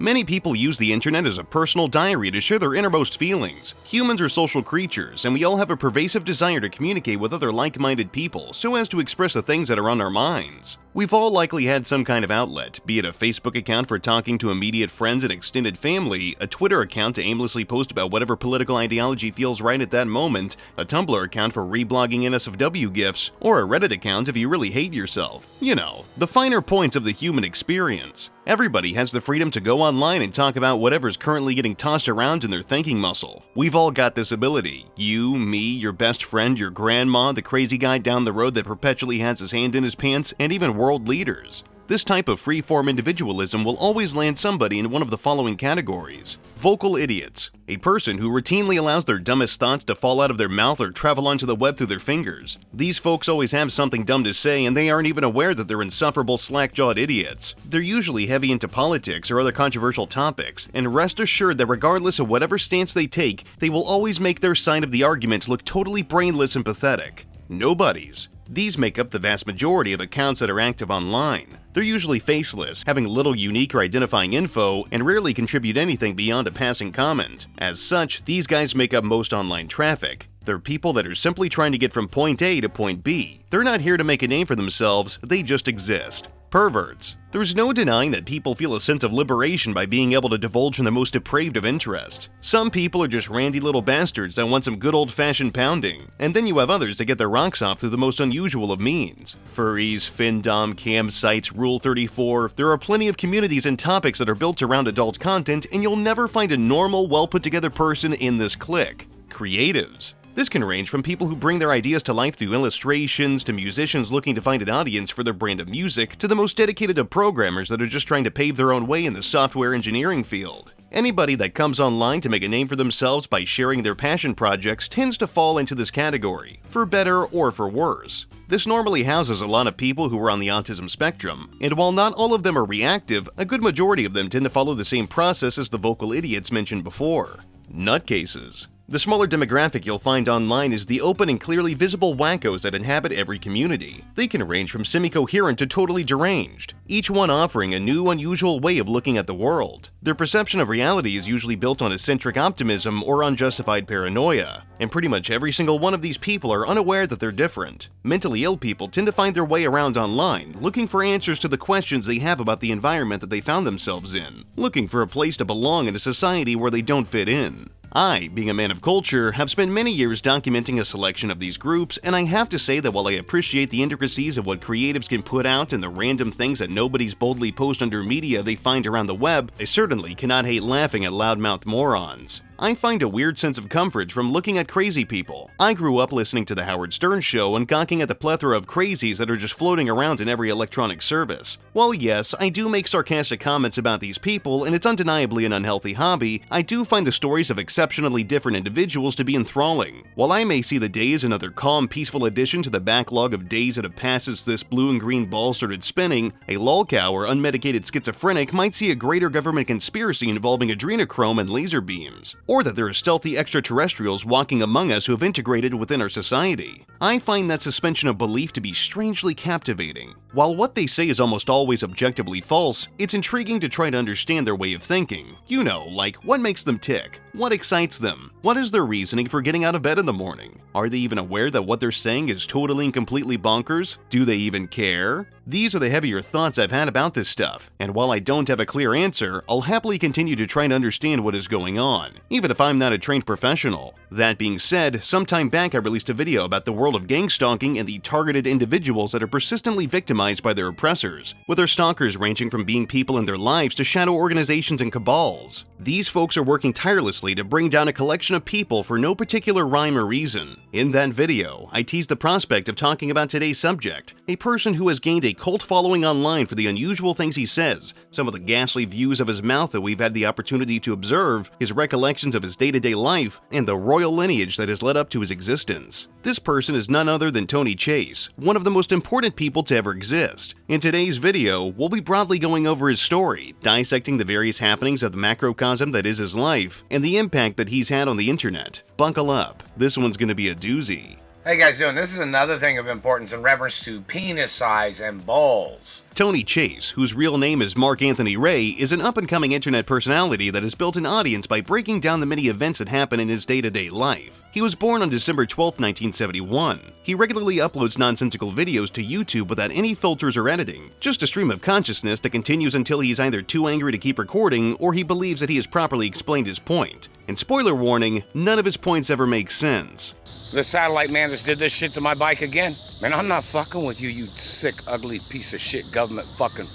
Many people use the internet as a personal diary to share their innermost feelings. Humans are social creatures, and we all have a pervasive desire to communicate with other like-minded people so as to express the things that are on our minds. We've all likely had some kind of outlet, be it a Facebook account for talking to immediate friends and extended family, a Twitter account to aimlessly post about whatever political ideology feels right at that moment, a Tumblr account for reblogging NSFW gifs, or a Reddit account if you really hate yourself. You know, the finer points of the human experience. Everybody has the freedom to go online and talk about whatever's currently getting tossed around in their thinking muscle. We've all got this ability. You, me, your best friend, your grandma, the crazy guy down the road that perpetually has his hand in his pants, and even world leaders. This type of free-form individualism will always land somebody in one of the following categories. Vocal idiots. A person who routinely allows their dumbest thoughts to fall out of their mouth or travel onto the web through their fingers. These folks always have something dumb to say, and they aren't even aware that they're insufferable slack-jawed idiots. They're usually heavy into politics or other controversial topics, and rest assured that regardless of whatever stance they take, they will always make their side of the argument look totally brainless and pathetic. Nobodies. These make up the vast majority of accounts that are active online. They're usually faceless, having little unique or identifying info, and rarely contribute anything beyond a passing comment. As such, these guys make up most online traffic. They're people that are simply trying to get from point A to point B. They're not here to make a name for themselves, they just exist. Perverts. There's no denying that people feel a sense of liberation by being able to divulge in the most depraved of interest. Some people are just randy little bastards that want some good old-fashioned pounding, and then you have others that get their rocks off through the most unusual of means. Furries, findom, campsites, Rule 34, there are plenty of communities and topics that are built around adult content, and you'll never find a normal, well-put-together person in this clique. Creatives. This can range from people who bring their ideas to life through illustrations, to musicians looking to find an audience for their brand of music, to the most dedicated of programmers that are just trying to pave their own way in the software engineering field. Anybody that comes online to make a name for themselves by sharing their passion projects tends to fall into this category, for better or for worse. This normally houses a lot of people who are on the autism spectrum, and while not all of them are reactive, a good majority of them tend to follow the same process as the vocal idiots mentioned before. Nutcases. The smaller demographic you'll find online is the open and clearly visible wackos that inhabit every community. They can range from semi-coherent to totally deranged, each one offering a new, unusual way of looking at the world. Their perception of reality is usually built on eccentric optimism or unjustified paranoia, and pretty much every single one of these people are unaware that they're different. Mentally ill people tend to find their way around online, looking for answers to the questions they have about the environment that they found themselves in, looking for a place to belong in a society where they don't fit in. I, being a man of culture, have spent many years documenting a selection of these groups, and I have to say that while I appreciate the intricacies of what creatives can put out and the random things that nobodies boldly post under media they find around the web, I certainly cannot hate laughing at loudmouthed morons. I find a weird sense of comfort from looking at crazy people. I grew up listening to The Howard Stern Show and gawking at the plethora of crazies that are just floating around in every electronic service. While yes, I do make sarcastic comments about these people, and it's undeniably an unhealthy hobby, I do find the stories of exceptionally different individuals to be enthralling. While I may see the day as another calm, peaceful addition to the backlog of days that have passed since this blue and green ball started spinning, a Lolcow or unmedicated schizophrenic might see a greater government conspiracy involving adrenochrome and laser beams, or that there are stealthy extraterrestrials walking among us who have integrated within our society. I find that suspension of belief to be strangely captivating. While what they say is almost always objectively false, it's intriguing to try to understand their way of thinking. You know, like what makes them tick? What excites them? What is their reasoning for getting out of bed in the morning? Are they even aware that what they're saying is totally and completely bonkers? Do they even care? These are the heavier thoughts I've had about this stuff, and while I don't have a clear answer, I'll happily continue to try and understand what is going on, even if I'm not a trained professional. That being said, some time back I released a video about the world of gang stalking and the targeted individuals that are persistently victimized by their oppressors, with their stalkers ranging from being people in their lives to shadow organizations and cabals. These folks are working tirelessly to bring down a collection of people for no particular rhyme or reason. In that video, I teased the prospect of talking about today's subject, a person who has gained a cult following online for the unusual things he says, some of the ghastly views of his mouth that we've had the opportunity to observe, his recollections ramifications of his day-to-day life and the royal lineage that has led up to his existence. This person is none other than Tony Chase, one of the most important people to ever exist. In today's video, we'll be broadly going over his story, dissecting the various happenings of the macrocosm that is his life, and the impact that he's had on the internet. Buckle up, this one's gonna be a doozy. How you guys doing? This is another thing of importance in reference to penis size and balls. Tony Chase, whose real name is Mark Anthony Ray, is an up-and-coming internet personality that has built an audience by breaking down the many events that happen in his day-to-day life. He was born on December 12, 1971. He regularly uploads nonsensical videos to YouTube without any filters or editing, just a stream of consciousness that continues until he's either too angry to keep recording or he believes that he has properly explained his point. And spoiler warning, none of his points ever make sense. The satellite man just did this shit to my bike again. Man, I'm not fucking with you, you sick, ugly piece of shit government fucking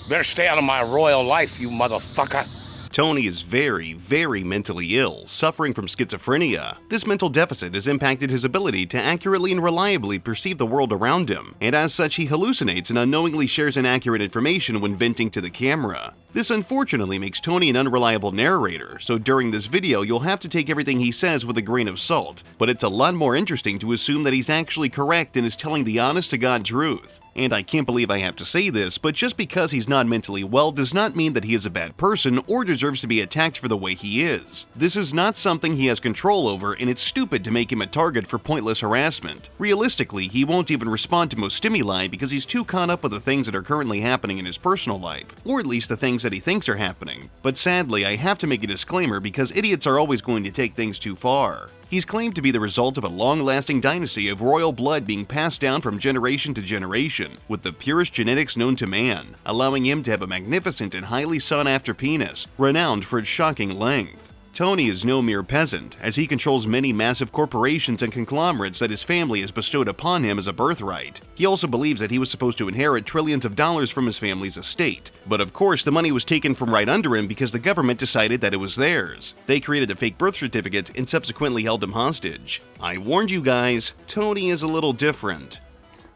Better stay out of my royal life, you motherfucker. Tony is very, very mentally ill, suffering from schizophrenia. This mental deficit has impacted his ability to accurately and reliably perceive the world around him, and as such he hallucinates and unknowingly shares inaccurate information when venting to the camera. This unfortunately makes Tony an unreliable narrator, so during this video you'll have to take everything he says with a grain of salt, but it's a lot more interesting to assume that he's actually correct and is telling the honest-to-God truth. And I can't believe I have to say this, but just because he's not mentally well does not mean that he is a bad person or deserves to be attacked for the way he is. This is not something he has control over, and it's stupid to make him a target for pointless harassment. Realistically, he won't even respond to most stimuli because he's too caught up with the things that are currently happening in his personal life, or at least the things that he thinks are happening. But sadly, I have to make a disclaimer because idiots are always going to take things too far. He's claimed to be the result of a long-lasting dynasty of royal blood being passed down from generation to generation, with the purest genetics known to man, allowing him to have a magnificent and highly sought-after penis, renowned for its shocking length. Tony is no mere peasant, as he controls many massive corporations and conglomerates that his family has bestowed upon him as a birthright. He also believes that he was supposed to inherit trillions of dollars from his family's estate. But of course, the money was taken from right under him because the government decided that it was theirs. They created a fake birth certificate and subsequently held him hostage. I warned you guys, Tony is a little different.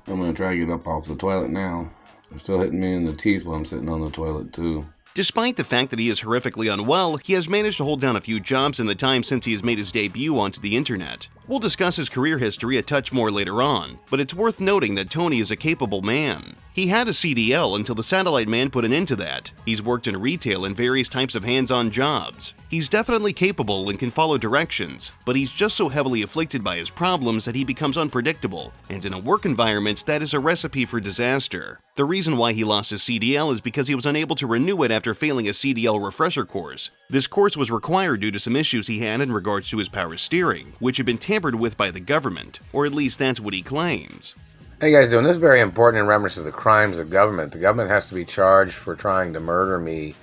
I'm gonna try to get up off the toilet now. They're still hitting me in the teeth while I'm sitting on the toilet too. Despite the fact that he is horrifically unwell, he has managed to hold down a few jobs in the time since he has made his debut onto the internet. We'll discuss his career history a touch more later on, but it's worth noting that Tony is a capable man. He had a CDL until the satellite man put an end to that. He's worked in retail and various types of hands-on jobs. He's definitely capable and can follow directions, but he's just so heavily afflicted by his problems that he becomes unpredictable, and in a work environment that is a recipe for disaster. The reason why he lost his CDL is because he was unable to renew it after failing a CDL refresher course. This course was required due to some issues he had in regards to his power steering, which had been tampered with by the government, or at least that's what he claims. How you guys doing? This is very important in reference to the crimes of government. The government has to be charged for trying to murder me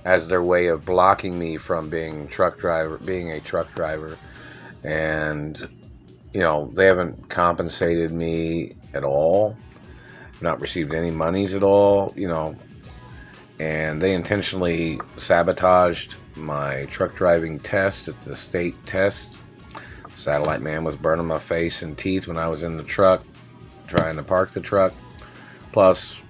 as their way of blocking me from being a truck driver. And, you know, they haven't compensated me at all. I've not received any monies at all, you know. And they intentionally sabotaged my truck driving test at the state test. Satellite man was burning my face and teeth when I was in the truck, trying to park the truck. Plus,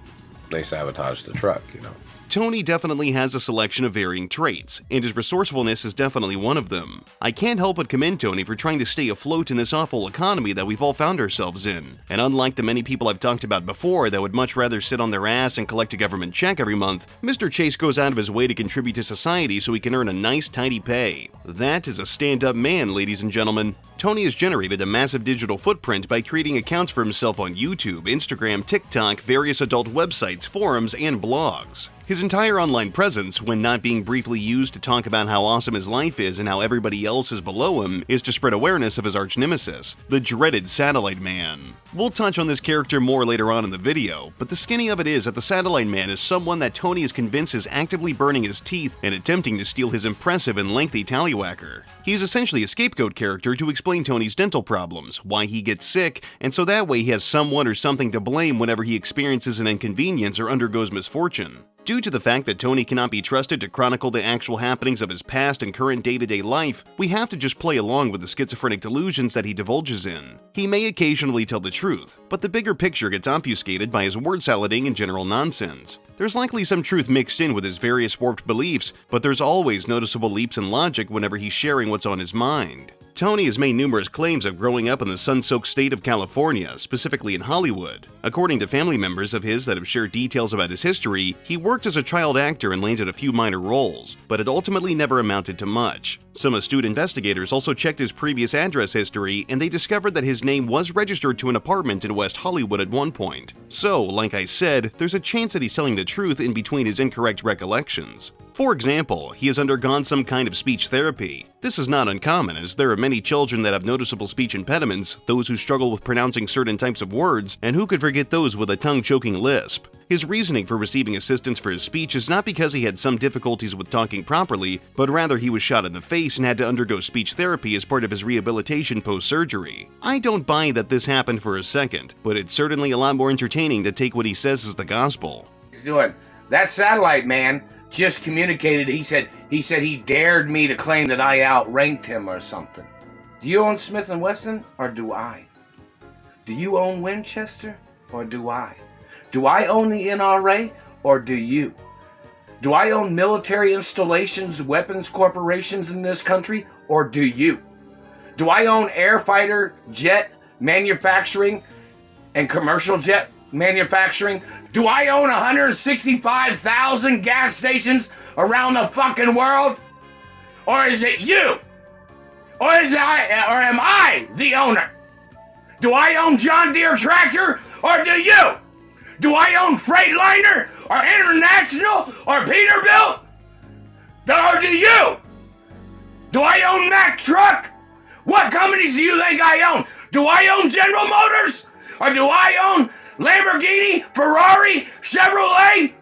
they sabotaged the truck, you know. Tony definitely has a selection of varying traits, and his resourcefulness is definitely one of them. I can't help but commend Tony for trying to stay afloat in this awful economy that we've all found ourselves in. And unlike the many people I've talked about before that would much rather sit on their ass and collect a government check every month, Mr. Chase goes out of his way to contribute to society so he can earn a nice, tidy pay. That is a stand-up man, ladies and gentlemen. Tony has generated a massive digital footprint by creating accounts for himself on YouTube, Instagram, TikTok, various adult websites, forums, and blogs. His entire online presence, when not being briefly used to talk about how awesome his life is and how everybody else is below him, is to spread awareness of his arch-nemesis, the dreaded Satellite Man. We'll touch on this character more later on in the video, but the skinny of it is that the Satellite Man is someone that Tony is convinced is actively burning his teeth and attempting to steal his impressive and lengthy tallywhacker. He is essentially a scapegoat character to explain Tony's dental problems, why he gets sick, and so that way he has someone or something to blame whenever he experiences an inconvenience or undergoes misfortune. Due to the fact that Tony cannot be trusted to chronicle the actual happenings of his past and current day-to-day life, we have to just play along with the schizophrenic delusions that he divulges in. He may occasionally tell the truth, but the bigger picture gets obfuscated by his word salading and general nonsense. There's likely some truth mixed in with his various warped beliefs, but there's always noticeable leaps in logic whenever he's sharing what's on his mind. Tony has made numerous claims of growing up in the sun-soaked state of California, specifically in Hollywood. According to family members of his that have shared details about his history, he worked as a child actor and landed a few minor roles, but it ultimately never amounted to much. Some astute investigators also checked his previous address history, and they discovered that his name was registered to an apartment in West Hollywood at one point. So, like I said, there's a chance that he's telling the truth in between his incorrect recollections. For example, he has undergone some kind of speech therapy. This is not uncommon, as there are many children that have noticeable speech impediments, those who struggle with pronouncing certain types of words, and who could forget those with a tongue-choking lisp. His reasoning for receiving assistance for his speech is not because he had some difficulties with talking properly, but rather he was shot in the face and had to undergo speech therapy as part of his rehabilitation post-surgery. I don't buy that this happened for a second, but it's certainly a lot more entertaining to take what he says as the gospel. He's doing that satellite man just communicated. He said he dared me to claim that I outranked him or something. Do you own Smith & Wesson or do I? Do you own Winchester or do I? Do I own the NRA or do you? Do I own military installations, weapons corporations in this country or do you? Do I own air fighter jet manufacturing and commercial jet manufacturing? Do I own 165,000 gas stations around the fucking world? Or is it you? Or am I the owner? Do I own John Deere tractor or do you? Do I own Freightliner or International or Peterbilt? Or do you? Do I own Mack Truck? What companies do you think I own? Do I own General Motors? Or do I own Lamborghini, Ferrari, Chevrolet?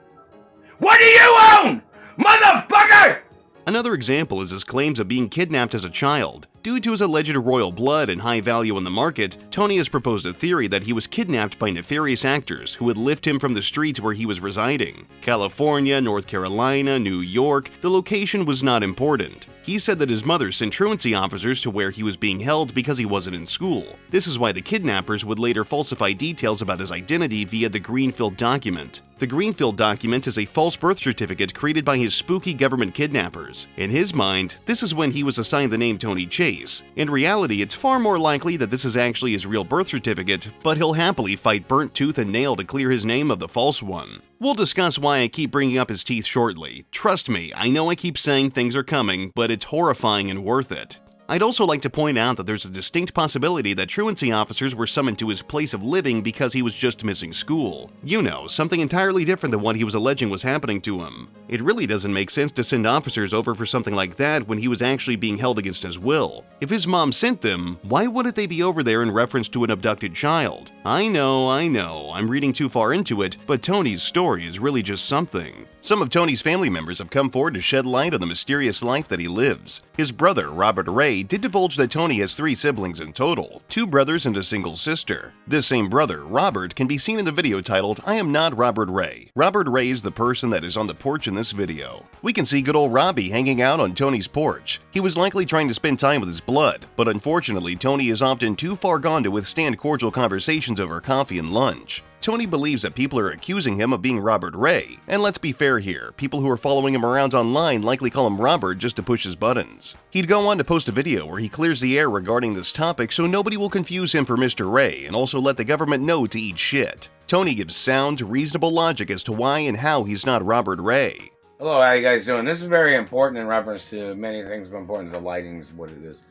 What do you own, motherfucker? Another example is his claims of being kidnapped as a child. Due to his alleged royal blood and high value in the market, Tony has proposed a theory that he was kidnapped by nefarious actors who would lift him from the streets where he was residing. California, North Carolina, New York, the location was not important. He said that his mother sent truancy officers to where he was being held because he wasn't in school. This is why the kidnappers would later falsify details about his identity via the Greenfield document. The Greenfield document is a false birth certificate created by his spooky government kidnappers. In his mind, this is when he was assigned the name Tony Chase. In reality, it's far more likely that this is actually his real birth certificate, but he'll happily fight burnt tooth and nail to clear his name of the false one. We'll discuss why I keep bringing up his teeth shortly. Trust me, I know I keep saying things are coming, but it's horrifying and worth it. I'd also like to point out that there's a distinct possibility that truancy officers were summoned to his place of living because he was just missing school. You know, something entirely different than what he was alleging was happening to him. It really doesn't make sense to send officers over for something like that when he was actually being held against his will. If his mom sent them, why wouldn't they be over there in reference to an abducted child? I know, I'm reading too far into it, but Tony's story is really just something. Some of Tony's family members have come forward to shed light on the mysterious life that he lives. His brother, Robert Ray, did divulge that Tony has 3 siblings in total, 2 brothers and a single sister. This same brother, Robert, can be seen in the video titled, "I Am Not Robert Ray." Robert Ray is the person that is on the porch in this video. We can see good old Robbie hanging out on Tony's porch. He was likely trying to spend time with his blood, but unfortunately Tony is often too far gone to withstand cordial conversations over coffee and lunch. Tony believes that people are accusing him of being Robert Ray, and let's be fair here, people who are following him around online likely call him Robert just to push his buttons. He'd go on to post a video where he clears the air regarding this topic so nobody will confuse him for Mr. Ray and also let the government know to eat shit. Tony gives sound, reasonable logic as to why and how he's not Robert Ray. Hello, how you guys doing? This is very important in reference to many things, but important as the lighting is what it is.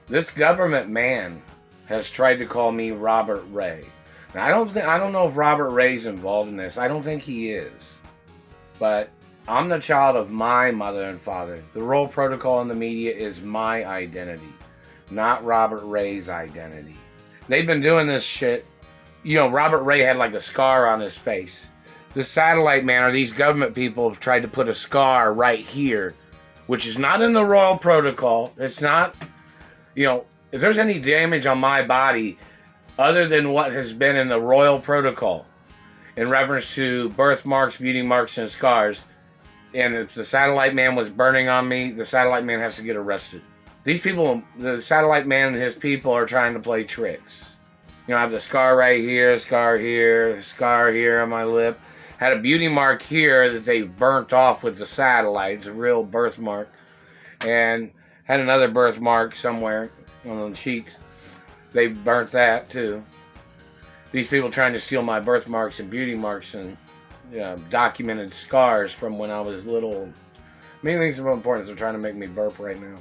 This government man has tried to call me Robert Ray. Now, I don't know if Robert Ray's involved in this. I don't think he is. But I'm the child of my mother and father. The role protocol in the media is my identity, not Robert Ray's identity. They've been doing this shit. You know, Robert Ray had like a scar on his face. The satellite man or these government people have tried to put a scar right here, which is not in the royal protocol. It's not, you know, if there's any damage on my body other than what has been in the royal protocol in reference to birthmarks, beauty marks, and scars, and if the satellite man was burning on me, the satellite man has to get arrested. These people, the satellite man and his people are trying to play tricks. You know, I have the scar right here, scar here on my lip. Had a beauty mark here that they burnt off with the satellites, a real birthmark. And had another birthmark somewhere on the cheeks. They burnt that too. These people trying to steal my birthmarks and beauty marks and documented scars from when I was little. Many things of importance are trying to make me burp right now.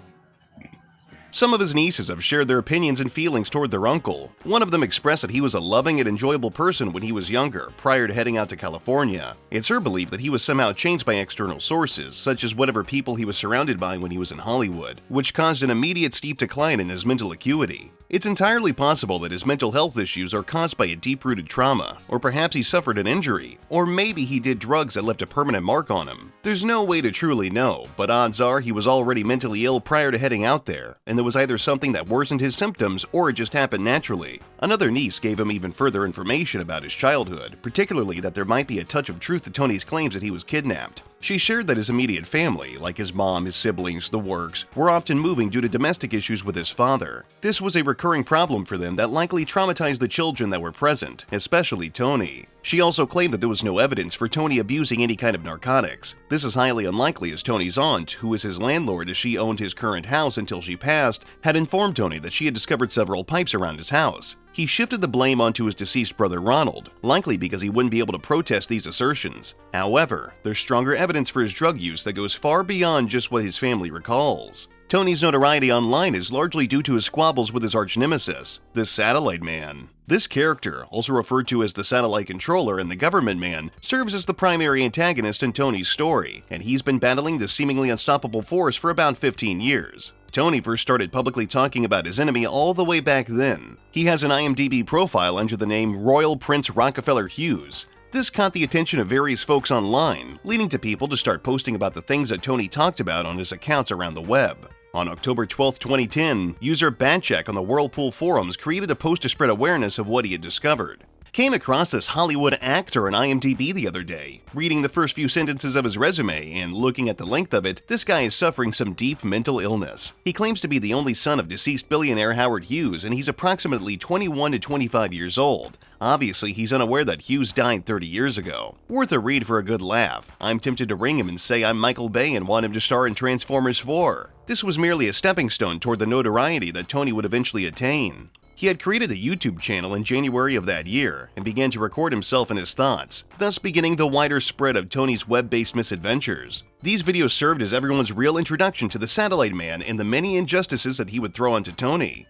Some of his nieces have shared their opinions and feelings toward their uncle. One of them expressed that he was a loving and enjoyable person when he was younger, prior to heading out to California. It's her belief that he was somehow changed by external sources, such as whatever people he was surrounded by when he was in Hollywood, which caused an immediate steep decline in his mental acuity. It's entirely possible that his mental health issues are caused by a deep-rooted trauma, or perhaps he suffered an injury, or maybe he did drugs that left a permanent mark on him. There's no way to truly know, but odds are he was already mentally ill prior to heading out there, and there was either something that worsened his symptoms or it just happened naturally. Another niece gave him even further information about his childhood, particularly that there might be a touch of truth to Tony's claims that he was kidnapped. She shared that his immediate family, like his mom, his siblings, the works, were often moving due to domestic issues with his father. This was a recurring problem for them that likely traumatized the children that were present, especially Tony. She also claimed that there was no evidence for Tony abusing any kind of narcotics. This is highly unlikely, as Tony's aunt, who was his landlord as she owned his current house until she passed, had informed Tony that she had discovered several pipes around his house. He shifted the blame onto his deceased brother Ronald, likely because he wouldn't be able to protest these assertions. However, there's stronger evidence for his drug use that goes far beyond just what his family recalls. Tony's notoriety online is largely due to his squabbles with his arch-nemesis, the Satellite Man. This character, also referred to as the Satellite Controller and the Government Man, serves as the primary antagonist in Tony's story, and he's been battling this seemingly unstoppable force for about 15 years. Tony first started publicly talking about his enemy all the way back then. He has an IMDb profile under the name Royal Prince Rockefeller Hughes. This caught the attention of various folks online, leading to people to start posting about the things that Tony talked about on his accounts around the web. On October 12, 2010, user Batcheck on the Whirlpool forums created a post to spread awareness of what he had discovered. Came across this Hollywood actor on IMDb the other day. Reading the first few sentences of his resume and looking at the length of it, this guy is suffering some deep mental illness. He claims to be the only son of deceased billionaire Howard Hughes, and he's approximately 21 to 25 years old. Obviously, he's unaware that Hughes died 30 years ago. Worth a read for a good laugh. I'm tempted to ring him and say I'm Michael Bay and want him to star in Transformers 4. This was merely a stepping stone toward the notoriety that Tony would eventually attain. He had created a YouTube channel in January of that year and began to record himself and his thoughts, thus beginning the wider spread of Tony's web-based misadventures. These videos served as everyone's real introduction to the Satellite Man and the many injustices that he would throw onto Tony.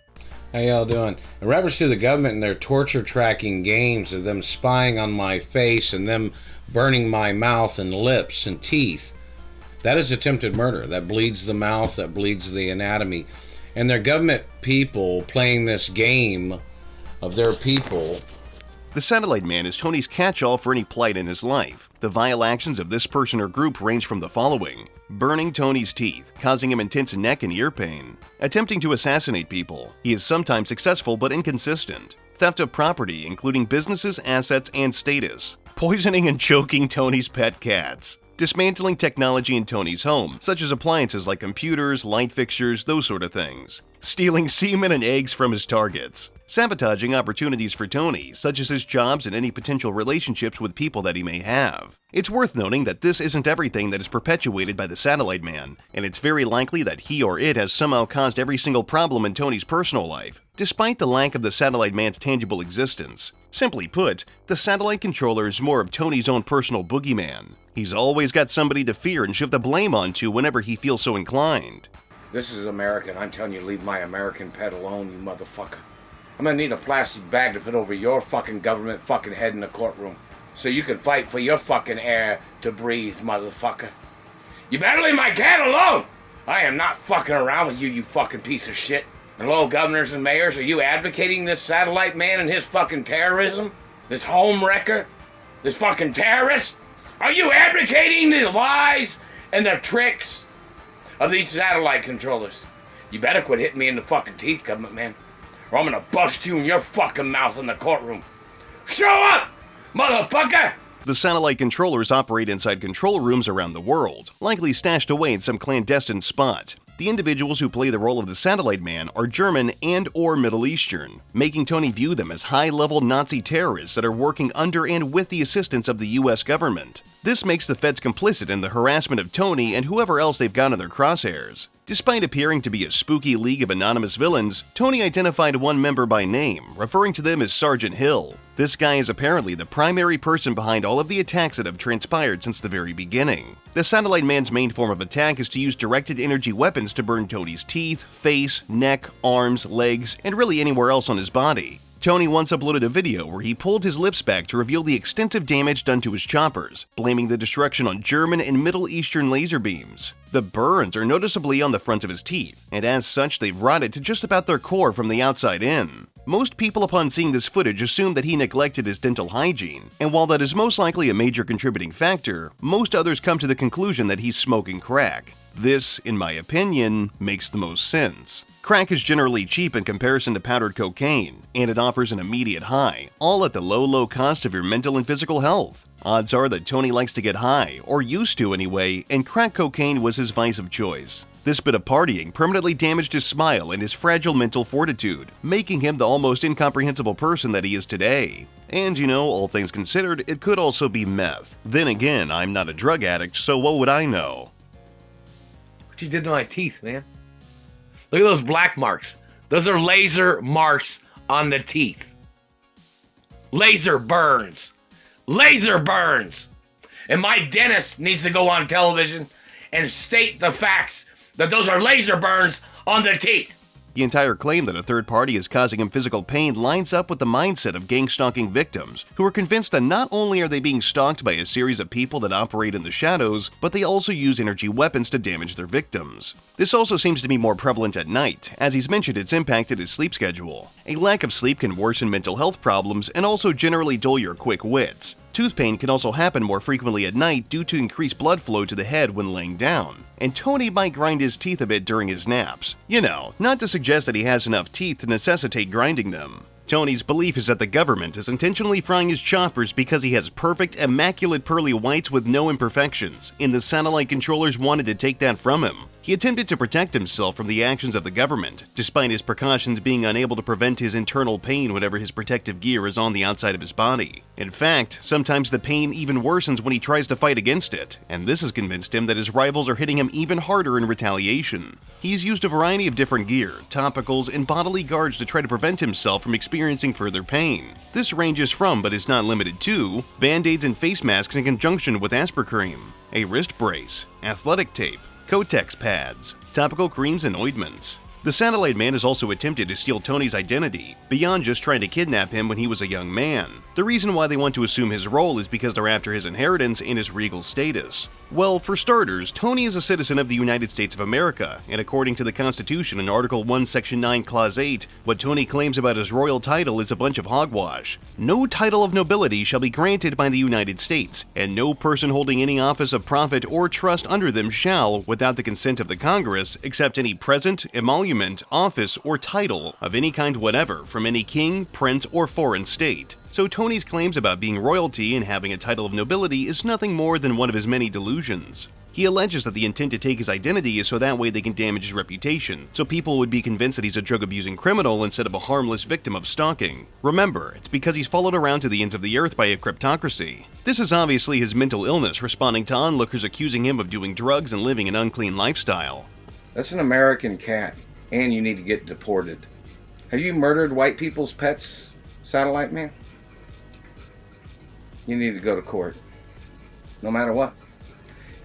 How y'all doing? In reference to the government and their torture tracking games of them spying on my face and them burning my mouth and lips and teeth, that is attempted murder. That bleeds the mouth, that bleeds the anatomy. And their government people playing this game of their people. The Satellite Man is Tony's catch-all for any plight in his life. The vile actions of this person or group range from the following: burning Tony's teeth, causing him intense neck and ear pain; attempting to assassinate people. He is sometimes successful but inconsistent; theft of property, including businesses, assets, and status; poisoning and choking Tony's pet cats; dismantling technology in Tony's home, such as appliances like computers, light fixtures, those sort of things; stealing semen and eggs from his targets; sabotaging opportunities for Tony, such as his jobs and any potential relationships with people that he may have. It's worth noting that this isn't everything that is perpetuated by the Satellite Man, and it's very likely that he or it has somehow caused every single problem in Tony's personal life, despite the lack of the Satellite Man's tangible existence. Simply put, the Satellite Controller is more of Tony's own personal boogeyman. He's always got somebody to fear and shift the blame onto whenever he feels so inclined. This is America, and I'm telling you, leave my American pet alone, you motherfucker. I'm gonna need a plastic bag to put over your fucking government fucking head in the courtroom, so you can fight for your fucking air to breathe, motherfucker. You better leave my cat alone! I am not fucking around with you, you fucking piece of shit. And hello, governors and mayors, are you advocating this Satellite Man and his fucking terrorism? This home wrecker? This fucking terrorist? Are you advocating the lies and the tricks of these satellite controllers? You better quit hitting me in the fucking teeth, government man, or I'm gonna bust you in your fucking mouth in the courtroom. Show up, motherfucker! The Satellite Controllers operate inside control rooms around the world, likely stashed away in some clandestine spot. The individuals who play the role of the satellite man are German and/or Middle Eastern, making Tony view them as high-level Nazi terrorists that are working under and with the assistance of the US government. This makes the feds complicit in the harassment of Tony and whoever else they've got in their crosshairs. Despite appearing to be a spooky league of anonymous villains, Tony identified one member by name, referring to them as Sergeant Hill. This guy is apparently the primary person behind all of the attacks that have transpired since the very beginning. The satellite man's main form of attack is to use directed energy weapons to burn Tony's teeth, face, neck, arms, legs, and really anywhere else on his body. Tony once uploaded a video where he pulled his lips back to reveal the extensive damage done to his choppers, blaming the destruction on German and Middle Eastern laser beams. The burns are noticeably on the front of his teeth, and as such they've rotted to just about their core from the outside in. Most people upon seeing this footage assume that he neglected his dental hygiene, and while that is most likely a major contributing factor, most others come to the conclusion that he's smoking crack. This, in my opinion, makes the most sense. Crack is generally cheap in comparison to powdered cocaine, and it offers an immediate high, all at the low cost of your mental and physical health. Odds are that Tony likes to get high, or used to anyway, and crack cocaine was his vice of choice. This bit of partying permanently damaged his smile and his fragile mental fortitude, making him the almost incomprehensible person that he is today. And all things considered, it could also be meth. Then again, I'm not a drug addict, so what would I know? What you did to my teeth, man? Look at those black marks. Those are laser marks on the teeth. Laser burns. Laser burns. And my dentist needs to go on television and state the facts that those are laser burns on the teeth. The entire claim that a third party is causing him physical pain lines up with the mindset of gang-stalking victims, who are convinced that not only are they being stalked by a series of people that operate in the shadows, but they also use energy weapons to damage their victims. This also seems to be more prevalent at night, as he's mentioned it's impacted his sleep schedule. A lack of sleep can worsen mental health problems and also generally dull your quick wits. Tooth pain can also happen more frequently at night due to increased blood flow to the head when laying down. And Tony might grind his teeth a bit during his naps. Not to suggest that he has enough teeth to necessitate grinding them. Tony's belief is that the government is intentionally frying his choppers because he has perfect, immaculate pearly whites with no imperfections, and the satellite controllers wanted to take that from him. He attempted to protect himself from the actions of the government, despite his precautions being unable to prevent his internal pain whenever his protective gear is on the outside of his body. In fact, sometimes the pain even worsens when he tries to fight against it, and this has convinced him that his rivals are hitting him even harder in retaliation. He's used a variety of different gear, topicals, and bodily guards to try to prevent himself from experiencing further pain. This ranges from, but is not limited to, band-aids and face masks in conjunction with aspercream, a wrist brace, athletic tape, Kotex pads, topical creams and ointments. The satellite man has also attempted to steal Tony's identity, beyond just trying to kidnap him when he was a young man. The reason why they want to assume his role is because they're after his inheritance and his regal status. Well, for starters, Tony is a citizen of the United States of America, and according to the Constitution in Article 1, Section 9, Clause 8, what Tony claims about his royal title is a bunch of hogwash. No title of nobility shall be granted by the United States, and no person holding any office of profit or trust under them shall, without the consent of the Congress, accept any present, emolument, office, or title of any kind whatever from any king, prince, or foreign state. So Tony's claims about being royalty and having a title of nobility is nothing more than one of his many delusions. He alleges that the intent to take his identity is so that way they can damage his reputation, so people would be convinced that he's a drug-abusing criminal instead of a harmless victim of stalking. Remember, it's because he's followed around to the ends of the earth by a kleptocracy. This is obviously his mental illness responding to onlookers accusing him of doing drugs and living an unclean lifestyle. That's an American cat, and you need to get deported. Have you murdered white people's pets, Satellite Man? You need to go to court, no matter what.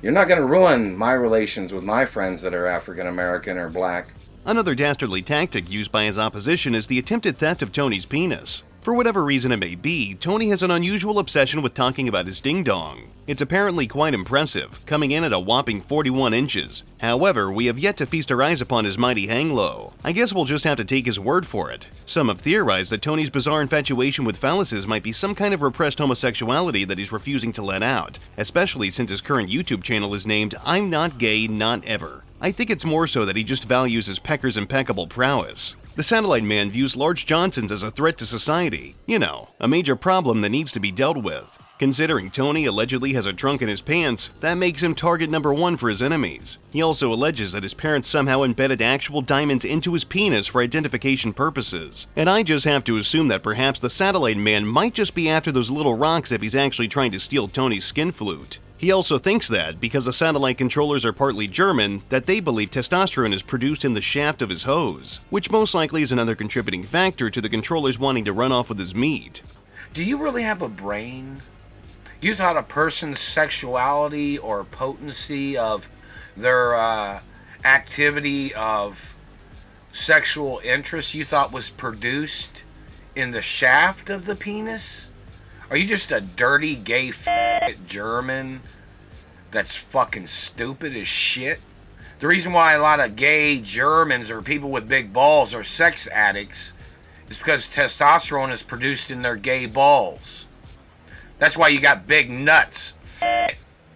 You're not going to ruin my relations with my friends that are African American or black. Another dastardly tactic used by his opposition is the attempted theft of Tony's penis. For whatever reason it may be, Tony has an unusual obsession with talking about his ding-dong. It's apparently quite impressive, coming in at a whopping 41 inches. However, we have yet to feast our eyes upon his mighty hang-low. I guess we'll just have to take his word for it. Some have theorized that Tony's bizarre infatuation with phalluses might be some kind of repressed homosexuality that he's refusing to let out, especially since his current YouTube channel is named I'm Not Gay, Not Ever. I think it's more so that he just values his pecker's impeccable prowess. The Satellite Man views large Johnsons as a threat to society. A major problem that needs to be dealt with. Considering Tony allegedly has a trunk in his pants, that makes him target number one for his enemies. He also alleges that his parents somehow embedded actual diamonds into his penis for identification purposes. And I just have to assume that perhaps the satellite man might just be after those little rocks if he's actually trying to steal Tony's skin flute. He also thinks that, because the satellite controllers are partly German, that they believe testosterone is produced in the shaft of his hose, which most likely is another contributing factor to the controllers wanting to run off with his meat. Do you really have a brain? You thought a person's sexuality or potency of their activity of sexual interest you thought was produced in the shaft of the penis? Are you just a dirty gay German that's fucking stupid as shit? The reason why a lot of gay Germans or people with big balls are sex addicts is because testosterone is produced in their gay balls. That's why you got big nuts.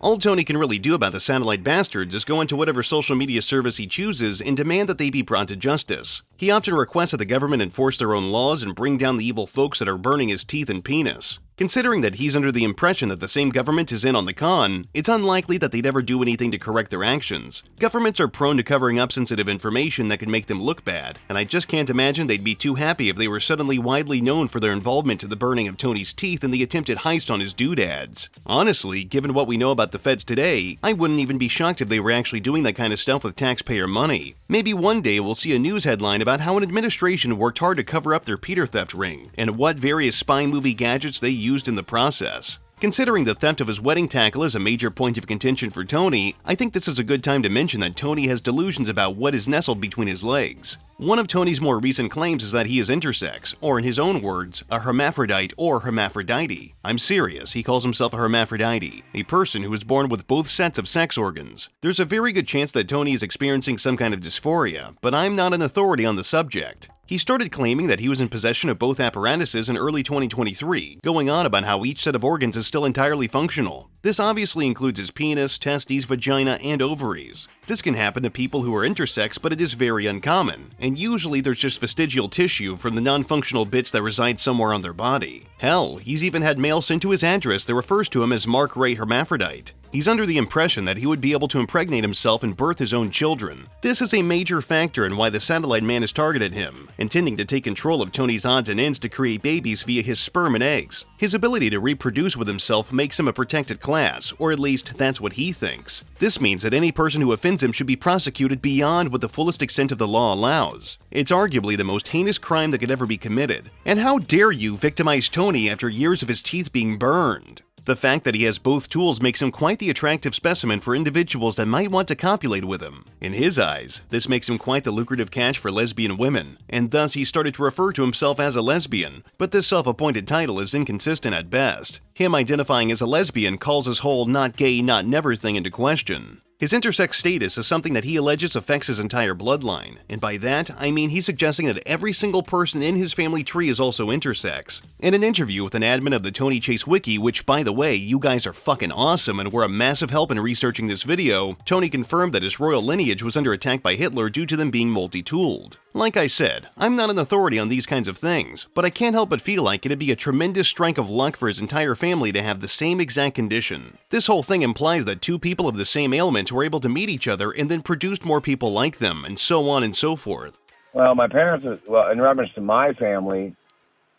All Tony can really do about the satellite bastards is go into whatever social media service he chooses and demand that they be brought to justice. He often requests that the government enforce their own laws and bring down the evil folks that are burning his teeth and penis. Considering that he's under the impression that the same government is in on the con, it's unlikely that they'd ever do anything to correct their actions. Governments are prone to covering up sensitive information that can make them look bad, and I just can't imagine they'd be too happy if they were suddenly widely known for their involvement in the burning of Tony's teeth and the attempted heist on his doodads. Honestly, given what we know about the feds today, I wouldn't even be shocked if they were actually doing that kind of stuff with taxpayer money. Maybe one day we'll see a news headline about how an administration worked hard to cover up their Peter theft ring, and what various spy movie gadgets they used in the process. Considering the theft of his wedding tackle is a major point of contention for Tony, I think this is a good time to mention that Tony has delusions about what is nestled between his legs. One of Tony's more recent claims is that he is intersex, or in his own words, a hermaphrodite or hermaphrodite. I'm serious, he calls himself a hermaphrodite, a person who is born with both sets of sex organs. There's a very good chance that Tony is experiencing some kind of dysphoria, but I'm not an authority on the subject. He started claiming that he was in possession of both apparatuses in early 2023, going on about how each set of organs is still entirely functional. This obviously includes his penis, testes, vagina, and ovaries. This can happen to people who are intersex, but it is very uncommon, and usually there's just vestigial tissue from the non-functional bits that reside somewhere on their body. Hell, he's even had mail sent to his address that refers to him as Mark Ray Hermaphrodite. He's under the impression that he would be able to impregnate himself and birth his own children. This is a major factor in why the satellite man has targeted him, intending to take control of Tony's odds and ends to create babies via his sperm and eggs. His ability to reproduce with himself makes him a protected class, or at least that's what he thinks. This means that any person who offends him should be prosecuted beyond what the fullest extent of the law allows. It's arguably the most heinous crime that could ever be committed. And how dare you victimize Tony after years of his teeth being burned? The fact that he has both tools makes him quite the attractive specimen for individuals that might want to copulate with him. In his eyes, this makes him quite the lucrative catch for lesbian women, and thus he started to refer to himself as a lesbian, but this self-appointed title is inconsistent at best. Him identifying as a lesbian calls his whole not gay, not never thing into question. His intersex status is something that he alleges affects his entire bloodline, and by that, I mean he's suggesting that every single person in his family tree is also intersex. In an interview with an admin of the Tony Chase Wiki, which by the way, you guys are fucking awesome and were a massive help in researching this video, Tony confirmed that his royal lineage was under attack by Hitler due to them being multi-tooled. Like I said, I'm not an authority on these kinds of things, but I can't help but feel like it'd be a tremendous strike of luck for his entire family to have the same exact condition. This whole thing implies that two people of the same ailment were able to meet each other and then produced more people like them, and so on and so forth. Well, my parents, in reference to my family,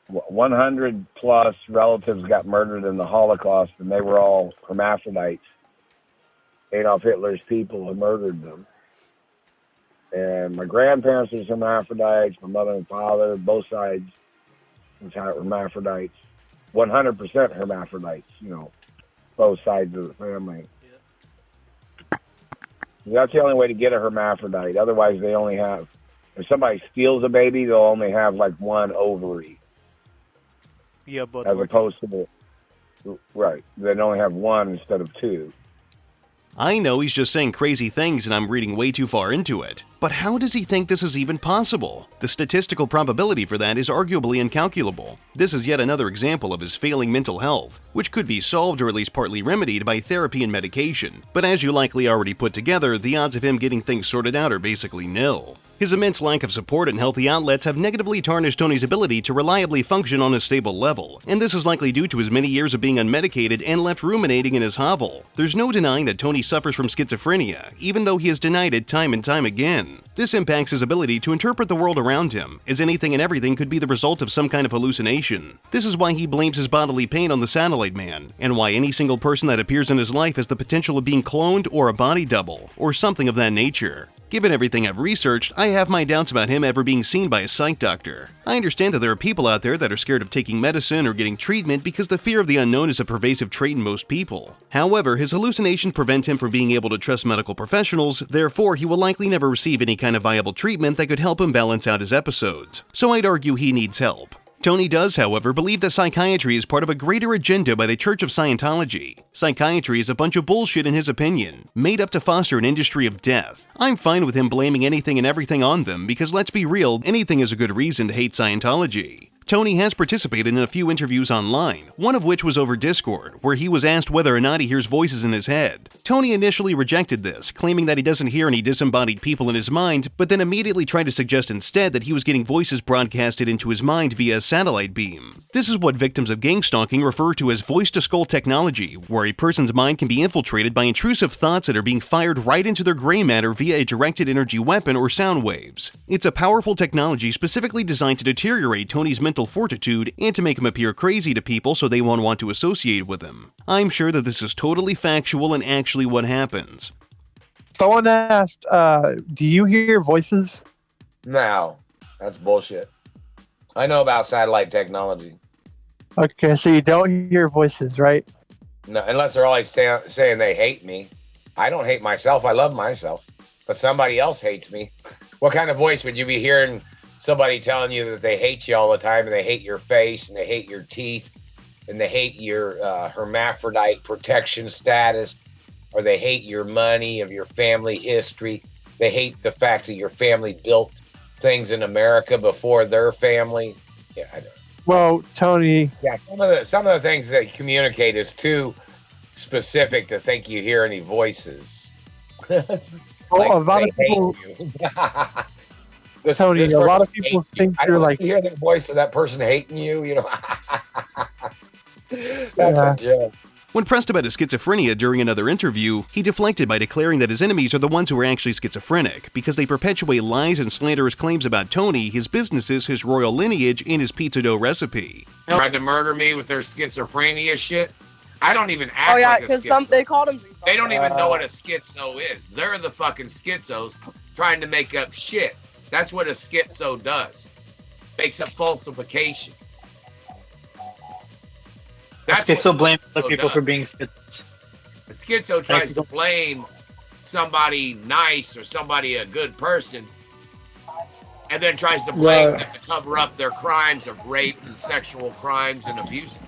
100 plus relatives got murdered in the Holocaust, and they were all hermaphrodites. Adolf Hitler's people had murdered them. And my grandparents were hermaphrodites, my mother and father, both sides was hermaphrodites. 100% hermaphrodites, both sides of the family. Yeah. That's the only way to get a hermaphrodite. Otherwise, they only have, if somebody steals a baby, they'll only have like one ovary. Yeah, but as opposed to right, they'd only have one instead of two. I know he's just saying crazy things and I'm reading way too far into it. But how does he think this is even possible? The statistical probability for that is arguably incalculable. This is yet another example of his failing mental health, which could be solved or at least partly remedied by therapy and medication. But as you likely already put together, the odds of him getting things sorted out are basically nil. His immense lack of support and healthy outlets have negatively tarnished Tony's ability to reliably function on a stable level, and this is likely due to his many years of being unmedicated and left ruminating in his hovel. There's no denying that Tony suffers from schizophrenia, even though he has denied it time and time again. This impacts his ability to interpret the world around him, as anything and everything could be the result of some kind of hallucination. This is why he blames his bodily pain on the satellite man, and why any single person that appears in his life has the potential of being cloned or a body double, or something of that nature. Given everything I've researched, I have my doubts about him ever being seen by a psych doctor. I understand that there are people out there that are scared of taking medicine or getting treatment because the fear of the unknown is a pervasive trait in most people. However, his hallucinations prevent him from being able to trust medical professionals, therefore he will likely never receive any kind of viable treatment that could help him balance out his episodes. So I'd argue he needs help. Tony does, however, believe that psychiatry is part of a greater agenda by the Church of Scientology. Psychiatry is a bunch of bullshit in his opinion, made up to foster an industry of death. I'm fine with him blaming anything and everything on them because let's be real, anything is a good reason to hate Scientology. Tony has participated in a few interviews online, one of which was over Discord, where he was asked whether or not he hears voices in his head. Tony initially rejected this, claiming that he doesn't hear any disembodied people in his mind, but then immediately tried to suggest instead that he was getting voices broadcasted into his mind via a satellite beam. This is what victims of gang stalking refer to as voice-to-skull technology, where a person's mind can be infiltrated by intrusive thoughts that are being fired right into their gray matter via a directed energy weapon or sound waves. It's a powerful technology specifically designed to deteriorate Tony's mental fortitude and to make him appear crazy to people so they won't want to associate with him. I'm sure that this is totally factual and actually what happens. Someone asked, do you hear voices? No, that's bullshit. I know about satellite technology. Okay, so you don't hear voices, right? No, unless they're always saying they hate me. I don't hate myself. I love myself. But somebody else hates me. What kind of voice would you be hearing? Somebody telling you that they hate you all the time, and they hate your face, and they hate your teeth, and they hate your hermaphrodite protection status, or they hate your money, of your family history. They hate the fact that your family built things in America before their family. Yeah, I know. Well, Tony. Yeah, some of the things that you communicate is too specific to think you hear any voices. Well, a lot of people. Tony, a lot of people think you're like. You hear the voice of that person hating you, you know. That's a joke. When pressed about his schizophrenia during another interview, he deflected by declaring that his enemies are the ones who are actually schizophrenic, because they perpetuate lies and slanderous claims about Tony, his businesses, his royal lineage, and his pizza dough recipe. Tried to murder me with their schizophrenia shit. I don't even act like a schizo. Because they called him. They don't even know what a schizo is. They're the fucking schizos trying to make up shit. That's what a schizo does. Makes up falsification. That's schizo blames other people for being schizos. A schizo tries to blame somebody nice or somebody a good person, and then tries to blame them to cover up their crimes of rape and sexual crimes and abuse.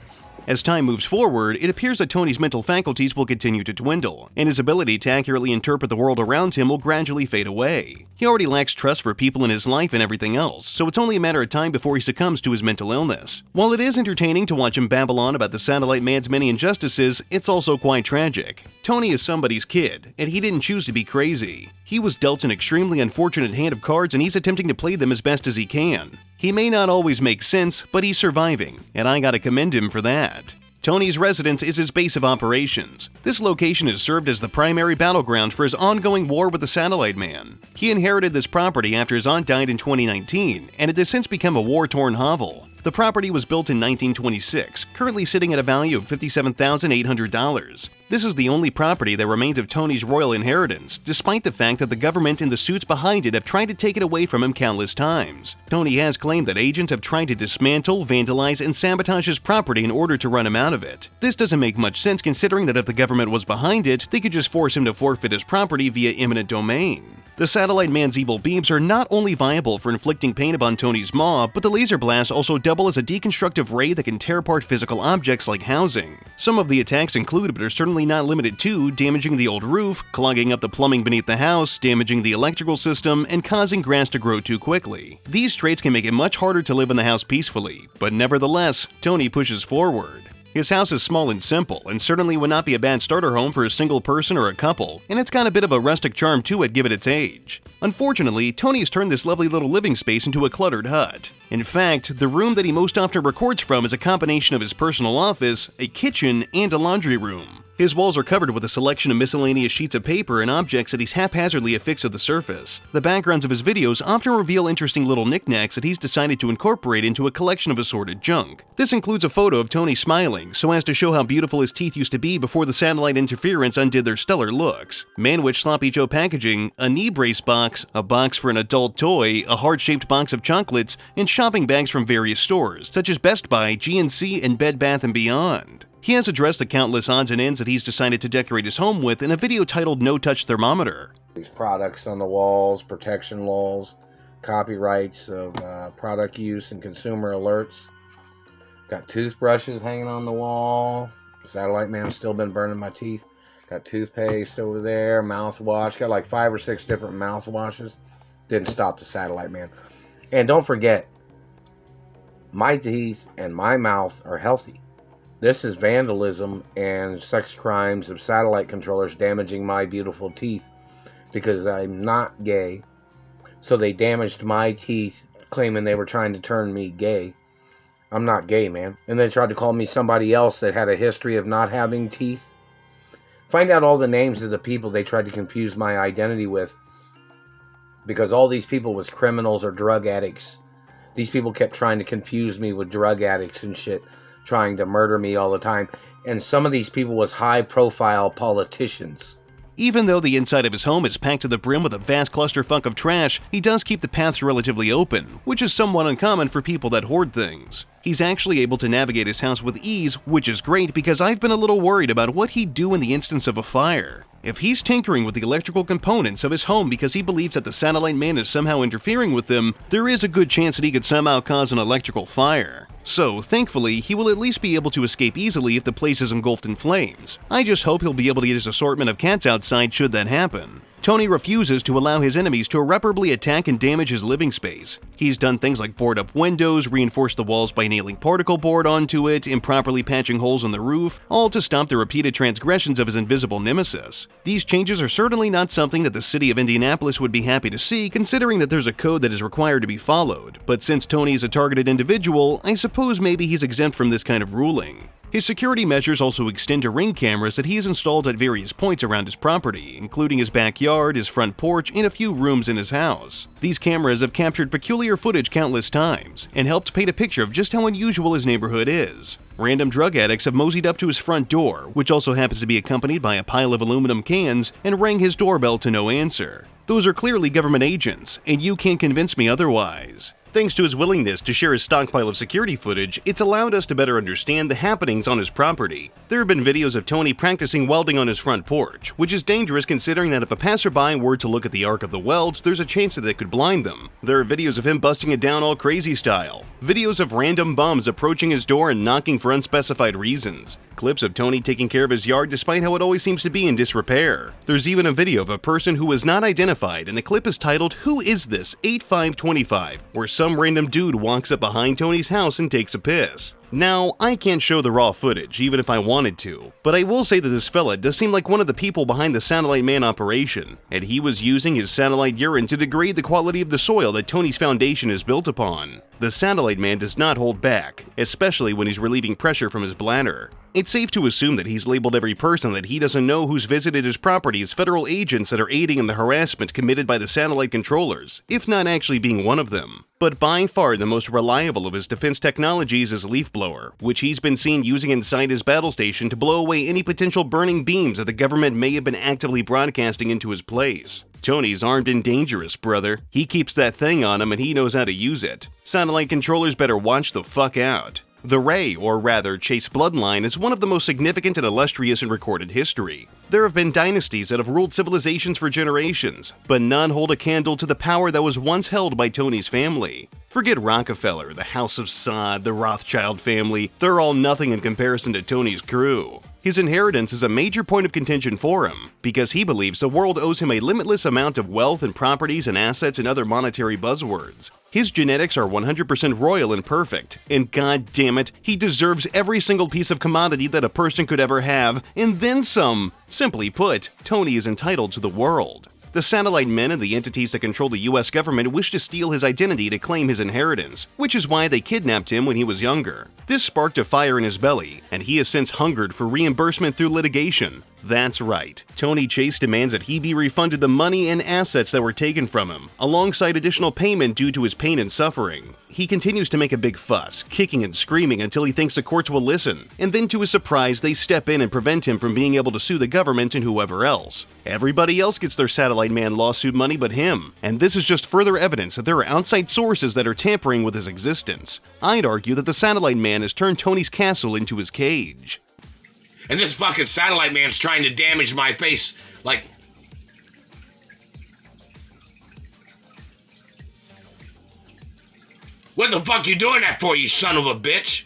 As time moves forward, it appears that Tony's mental faculties will continue to dwindle, and his ability to accurately interpret the world around him will gradually fade away. He already lacks trust for people in his life and everything else, so it's only a matter of time before he succumbs to his mental illness. While it is entertaining to watch him babble on about the satellite man's many injustices, it's also quite tragic. Tony is somebody's kid, and he didn't choose to be crazy. He was dealt an extremely unfortunate hand of cards, and he's attempting to play them as best as he can. He may not always make sense, but he's surviving, and I gotta commend him for that. Tony's residence is his base of operations. This location has served as the primary battleground for his ongoing war with the Satellite Man. He inherited this property after his aunt died in 2019, and it has since become a war-torn hovel. The property was built in 1926, currently sitting at a value of $57,800. This is the only property that remains of Tony's royal inheritance, despite the fact that the government and the suits behind it have tried to take it away from him countless times. Tony has claimed that agents have tried to dismantle, vandalize, and sabotage his property in order to run him out of it. This doesn't make much sense considering that if the government was behind it, they could just force him to forfeit his property via eminent domain. The Satellite Man's evil beams are not only viable for inflicting pain upon Tony's maw, but the laser blasts also double as a deconstructive ray that can tear apart physical objects like housing. Some of the attacks include, but are certainly not limited to, damaging the old roof, clogging up the plumbing beneath the house, damaging the electrical system, and causing grass to grow too quickly. These traits can make it much harder to live in the house peacefully, but nevertheless, Tony pushes forward. His house is small and simple, and certainly would not be a bad starter home for a single person or a couple, and it's got a bit of a rustic charm to it given its age. Unfortunately, Tony has turned this lovely little living space into a cluttered hut. In fact, the room that he most often records from is a combination of his personal office, a kitchen, and a laundry room. His walls are covered with a selection of miscellaneous sheets of paper and objects that he's haphazardly affixed to the surface. The backgrounds of his videos often reveal interesting little knickknacks that he's decided to incorporate into a collection of assorted junk. This includes a photo of Tony smiling, so as to show how beautiful his teeth used to be before the satellite interference undid their stellar looks. Manwich Sloppy Joe packaging, a knee brace box, a box for an adult toy, a heart-shaped box of chocolates, and shopping bags from various stores, such as Best Buy, GNC, and Bed Bath & Beyond. He has addressed the countless odds and ends that he's decided to decorate his home with in a video titled No Touch Thermometer. These products on the walls, protection laws, copyrights of product use and consumer alerts. Got toothbrushes hanging on the wall. Satellite man's still been burning my teeth. Got toothpaste over there, mouthwash. Got like 5 or 6 different mouthwashes. Didn't stop the satellite man. And don't forget, my teeth and my mouth are healthy. This is vandalism and sex crimes of satellite controllers damaging my beautiful teeth because I'm not gay. So they damaged my teeth, claiming they were trying to turn me gay. I'm not gay, man. And they tried to call me somebody else that had a history of not having teeth. Find out all the names of the people they tried to confuse my identity with, because all these people was criminals or drug addicts. These people kept trying to confuse me with drug addicts and shit, trying to murder me all the time. And some of these people was high-profile politicians. Even though the inside of his home is packed to the brim with a vast clusterfuck of trash, he does keep the paths relatively open, which is somewhat uncommon for people that hoard things. He's actually able to navigate his house with ease, which is great because I've been a little worried about what he'd do in the instance of a fire. If he's tinkering with the electrical components of his home because he believes that the satellite man is somehow interfering with them, there is a good chance that he could somehow cause an electrical fire. So, thankfully, he will at least be able to escape easily if the place is engulfed in flames. I just hope he'll be able to get his assortment of cats outside should that happen. Tony refuses to allow his enemies to irreparably attack and damage his living space. He's done things like board up windows, reinforce the walls by nailing particle board onto it, improperly patching holes in the roof, all to stop the repeated transgressions of his invisible nemesis. These changes are certainly not something that the city of Indianapolis would be happy to see, considering that there's a code that is required to be followed, but since Tony is a targeted individual, I suppose maybe he's exempt from this kind of ruling. His security measures also extend to ring cameras that he has installed at various points around his property, including his backyard, his front porch, and a few rooms in his house. These cameras have captured peculiar footage countless times, and helped paint a picture of just how unusual his neighborhood is. Random drug addicts have moseyed up to his front door, which also happens to be accompanied by a pile of aluminum cans, and rang his doorbell to no answer. Those are clearly government agents, and you can't convince me otherwise. Thanks to his willingness to share his stockpile of security footage, it's allowed us to better understand the happenings on his property. There have been videos of Tony practicing welding on his front porch, which is dangerous considering that if a passerby were to look at the arc of the welds, there's a chance that it could blind them. There are videos of him busting it down all crazy style. Videos of random bums approaching his door and knocking for unspecified reasons. Clips of Tony taking care of his yard despite how it always seems to be in disrepair. There's even a video of a person who was not identified, and the clip is titled "Who Is This 8525?" where some random dude walks up behind Tony's house and takes a piss. Now, I can't show the raw footage, even if I wanted to, but I will say that this fella does seem like one of the people behind the Satellite Man operation, and he was using his satellite urine to degrade the quality of the soil that Tony's foundation is built upon. The Satellite Man does not hold back, especially when he's relieving pressure from his bladder. It's safe to assume that he's labeled every person that he doesn't know who's visited his property as federal agents that are aiding in the harassment committed by the satellite controllers, if not actually being one of them. But by far the most reliable of his defense technologies is Leaf Blower, which he's been seen using inside his battle station to blow away any potential burning beams that the government may have been actively broadcasting into his place. Tony's armed and dangerous, brother. He keeps that thing on him and he knows how to use it. Satellite controllers better watch the fuck out. The Ray, or rather Chase bloodline, is one of the most significant and illustrious in recorded history. There have been dynasties that have ruled civilizations for generations, but none hold a candle to the power that was once held by Tony's family. Forget Rockefeller, the House of Saud, the Rothschild family, they're all nothing in comparison to Tony's crew. His inheritance is a major point of contention for him, because he believes the world owes him a limitless amount of wealth and properties and assets and other monetary buzzwords. His genetics are 100% royal and perfect, and god damn it, he deserves every single piece of commodity that a person could ever have, and then some. Simply put, Tony is entitled to the world. The satellite men and the entities that control the US government wish to steal his identity to claim his inheritance, which is why they kidnapped him when he was younger. This sparked a fire in his belly, and he has since hungered for reimbursement through litigation. That's right. Tony Chase demands that he be refunded the money and assets that were taken from him, alongside additional payment due to his pain and suffering. He continues to make a big fuss, kicking and screaming until he thinks the courts will listen, and then to his surprise they step in and prevent him from being able to sue the government and whoever else. Everybody else gets their Satellite Man lawsuit money but him, and this is just further evidence that there are outside sources that are tampering with his existence. I'd argue that the Satellite Man has turned Tony's castle into his cage. And this fucking Satellite Man's trying to damage my face, like... What the fuck you doing that for, you son of a bitch?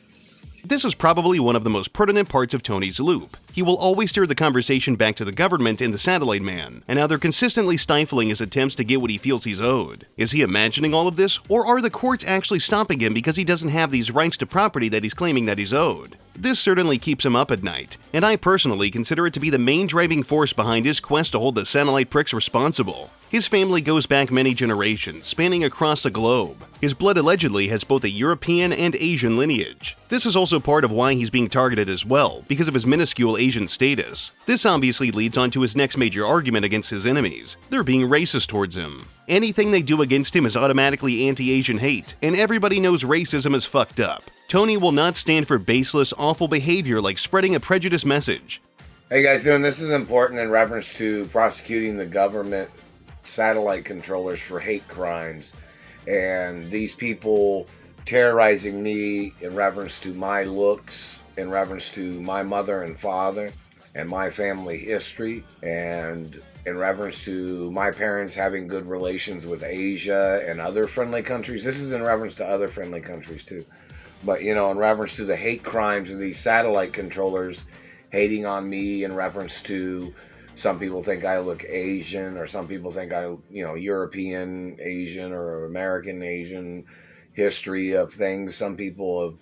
This is probably one of the most pertinent parts of Tony's loop. He will always steer the conversation back to the government and the Satellite Man, and how they're consistently stifling his attempts to get what he feels he's owed. Is he imagining all of this, or are the courts actually stopping him because he doesn't have these rights to property that he's claiming that he's owed? This certainly keeps him up at night, and I personally consider it to be the main driving force behind his quest to hold the satellite pricks responsible. His family goes back many generations, spanning across the globe. His blood allegedly has both a European and Asian lineage. This is also part of why he's being targeted as well, because of his minuscule Asian status. This obviously leads on to his next major argument against his enemies. They're being racist towards him. Anything they do against him is automatically anti-Asian hate, and everybody knows racism is fucked up. Tony will not stand for baseless, awful behavior like spreading a prejudice message. Hey guys, this is important in reference to prosecuting the government satellite controllers for hate crimes, and these people terrorizing me in reference to my looks, in reference to my mother and father and my family history, and in reference to my parents having good relations with Asia and other friendly countries. This is in reference to other friendly countries too. But, you know, in reference to the hate crimes of these satellite controllers hating on me in reference to some people think I look Asian, or some people think I, European Asian or American Asian history of things. Some people have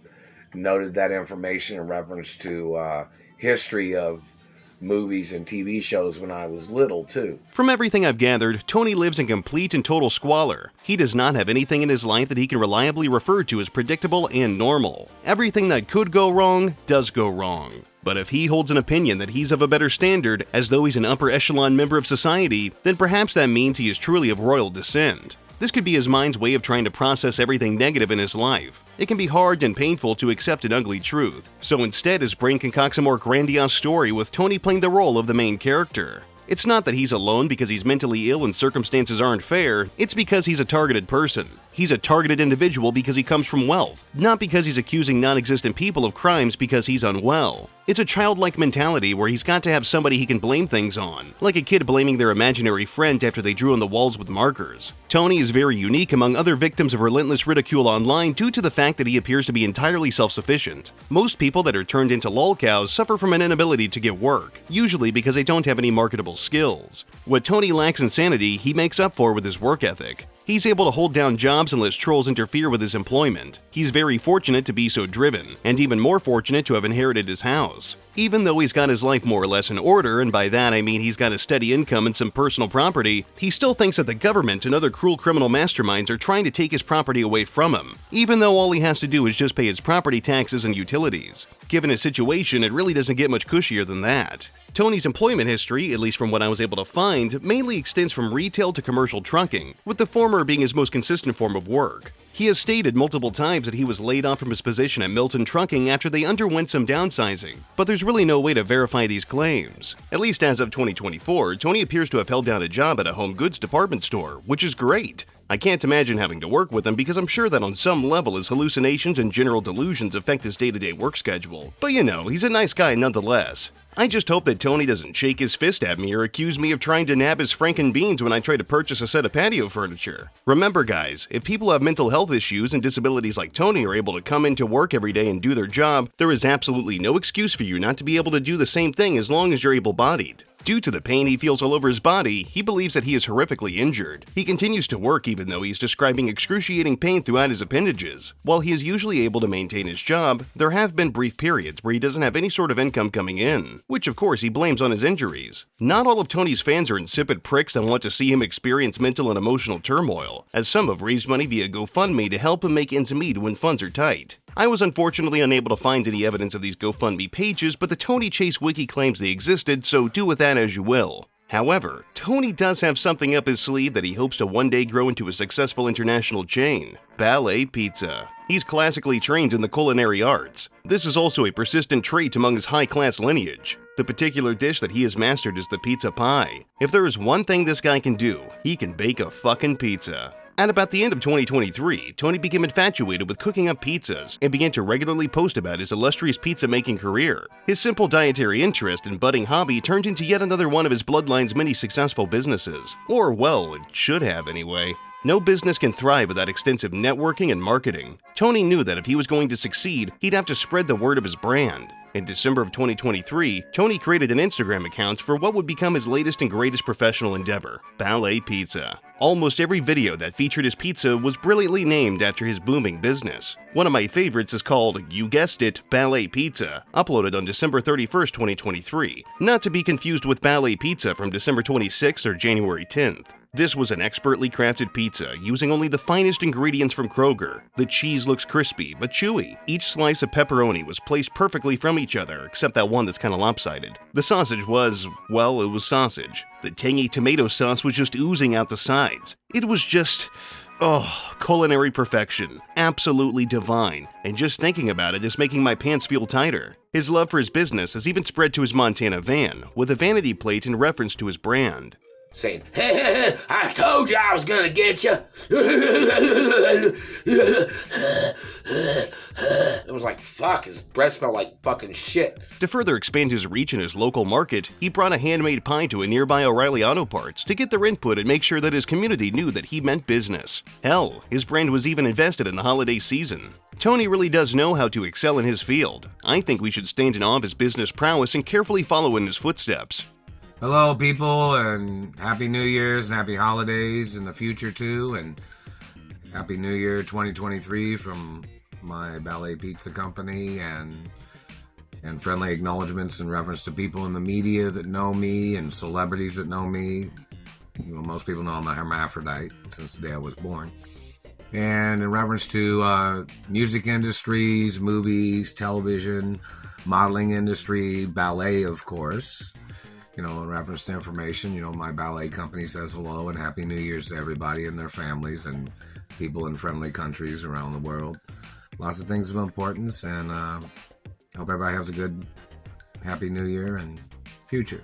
noted that information in reference to history of movies and TV shows when I was little, too. From everything I've gathered, Tony lives in complete and total squalor. He does not have anything in his life that he can reliably refer to as predictable and normal. Everything that could go wrong does go wrong. But if he holds an opinion that he's of a better standard, as though he's an upper echelon member of society, then perhaps that means he is truly of royal descent. This could be his mind's way of trying to process everything negative in his life. It can be hard and painful to accept an ugly truth, so instead his brain concocts a more grandiose story with Tony playing the role of the main character. It's not that he's alone because he's mentally ill and circumstances aren't fair, it's because he's a targeted person. He's a targeted individual because he comes from wealth, not because he's accusing non-existent people of crimes because he's unwell. It's a childlike mentality where he's got to have somebody he can blame things on, like a kid blaming their imaginary friend after they drew on the walls with markers. Tony is very unique among other victims of relentless ridicule online due to the fact that he appears to be entirely self-sufficient. Most people that are turned into lolcows suffer from an inability to get work, usually because they don't have any marketable skills. What Tony lacks in sanity, he makes up for with his work ethic. He's able to hold down jobs and let trolls interfere with his employment. He's very fortunate to be so driven, and even more fortunate to have inherited his house. Even though he's got his life more or less in order, and by that I mean he's got a steady income and some personal property, he still thinks that the government and other cruel criminal masterminds are trying to take his property away from him, even though all he has to do is just pay his property taxes and utilities. Given his situation, it really doesn't get much cushier than that. Tony's employment history, at least from what I was able to find, mainly extends from retail to commercial trucking, with the former being his most consistent form of work. He has stated multiple times that he was laid off from his position at Milton Trucking after they underwent some downsizing, but there's really no way to verify these claims. At least as of 2024, Tony appears to have held down a job at a home goods department store, which is great. I can't imagine having to work with him because I'm sure that on some level his hallucinations and general delusions affect his day-to-day work schedule. But you know, he's a nice guy nonetheless. I just hope that Tony doesn't shake his fist at me or accuse me of trying to nab his franken beans when I try to purchase a set of patio furniture. Remember guys, if people have mental health issues and disabilities like Tony are able to come into work every day and do their job, there is absolutely no excuse for you not to be able to do the same thing as long as you're able-bodied. Due to the pain he feels all over his body, he believes that he is horrifically injured. He continues to work even though he is describing excruciating pain throughout his appendages. While he is usually able to maintain his job, there have been brief periods where he doesn't have any sort of income coming in, which of course he blames on his injuries. Not all of Tony's fans are insipid pricks that want to see him experience mental and emotional turmoil, as some have raised money via GoFundMe to help him make ends meet when funds are tight. I was unfortunately unable to find any evidence of these GoFundMe pages, but the Tony Chase wiki claims they existed, so do with that as you will. However, Tony does have something up his sleeve that he hopes to one day grow into a successful international chain: Ballet Pizza. He's classically trained in the culinary arts. This is also a persistent trait among his high-class lineage. The particular dish that he has mastered is the pizza pie. If there is one thing this guy can do, he can bake a fucking pizza. At about the end of 2023, Tony became infatuated with cooking up pizzas and began to regularly post about his illustrious pizza-making career. His simple dietary interest and budding hobby turned into yet another one of his bloodline's many successful businesses. Or, well, it should have anyway. No business can thrive without extensive networking and marketing. Tony knew that if he was going to succeed, he'd have to spread the word of his brand. In December of 2023, Tony created an Instagram account for what would become his latest and greatest professional endeavor, Ballet Pizza. Almost every video that featured his pizza was brilliantly named after his booming business. One of my favorites is called, you guessed it, Ballet Pizza, uploaded on December 31st, 2023, not to be confused with Ballet Pizza from December 26th or January 10th. This was an expertly crafted pizza using only the finest ingredients from Kroger. The cheese looks crispy but chewy. Each slice of pepperoni was placed perfectly from each other, except that one that's kind of lopsided. The sausage was, well, it was sausage. The tangy tomato sauce was just oozing out the sides. It was just, culinary perfection. Absolutely divine. And just thinking about it is making my pants feel tighter. His love for his business has even spread to his Montana van, with a vanity plate in reference to his brand. Saying, hey, I told you I was gonna get you. It was like, fuck, his breath smelled like fucking shit. To further expand his reach in his local market, he brought a handmade pie to a nearby O'Reilly Auto Parts to get their input and make sure that his community knew that he meant business. Hell, his brand was even invested in the holiday season. Tony really does know how to excel in his field. I think we should stand in awe of his business prowess and carefully follow in his footsteps. Hello, people, and Happy New Year's and Happy Holidays in the future, too, and Happy New Year 2023 from my Ballet Pizza Company, and friendly acknowledgments in reference to people in the media that know me and celebrities that know me. You know, most people know I'm a hermaphrodite since the day I was born. And in reference to music industries, movies, television, modeling industry, ballet, of course. You know, in reference to information, you know, my ballet company says hello and Happy New Year's to everybody and their families and people in friendly countries around the world. Lots of things of importance, and hope everybody has a good Happy New Year and future.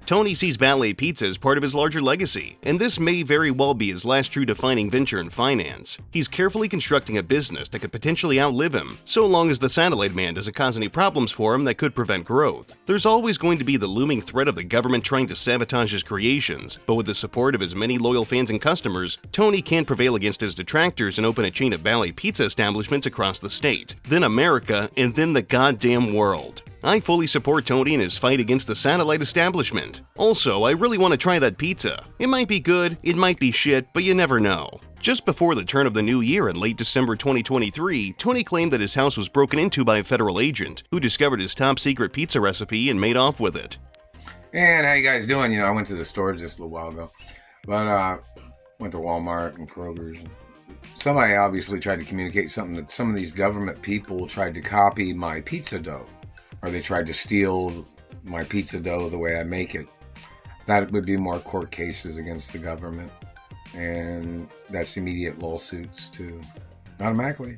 Tony sees Ballet Pizza as part of his larger legacy, and this may very well be his last true defining venture in finance. He's carefully constructing a business that could potentially outlive him, so long as the satellite man doesn't cause any problems for him that could prevent growth. There's always going to be the looming threat of the government trying to sabotage his creations, but with the support of his many loyal fans and customers, Tony can prevail against his detractors and open a chain of Ballet Pizza establishments across the state, then America, and then the goddamn world. I fully support Tony in his fight against the satellite establishment. Also, I really want to try that pizza. It might be good, it might be shit, but you never know. Just before the turn of the new year in late December 2023, Tony claimed that his house was broken into by a federal agent who discovered his top secret pizza recipe and made off with it. And how you guys doing? You know, I went to the store just a little while ago, but went to Walmart and Kroger's. Somebody obviously tried to communicate something that some of these government people tried to copy my pizza dough. Or they tried to steal my pizza dough the way I make it. That would be more court cases against the government. And that's immediate lawsuits too. Automatically.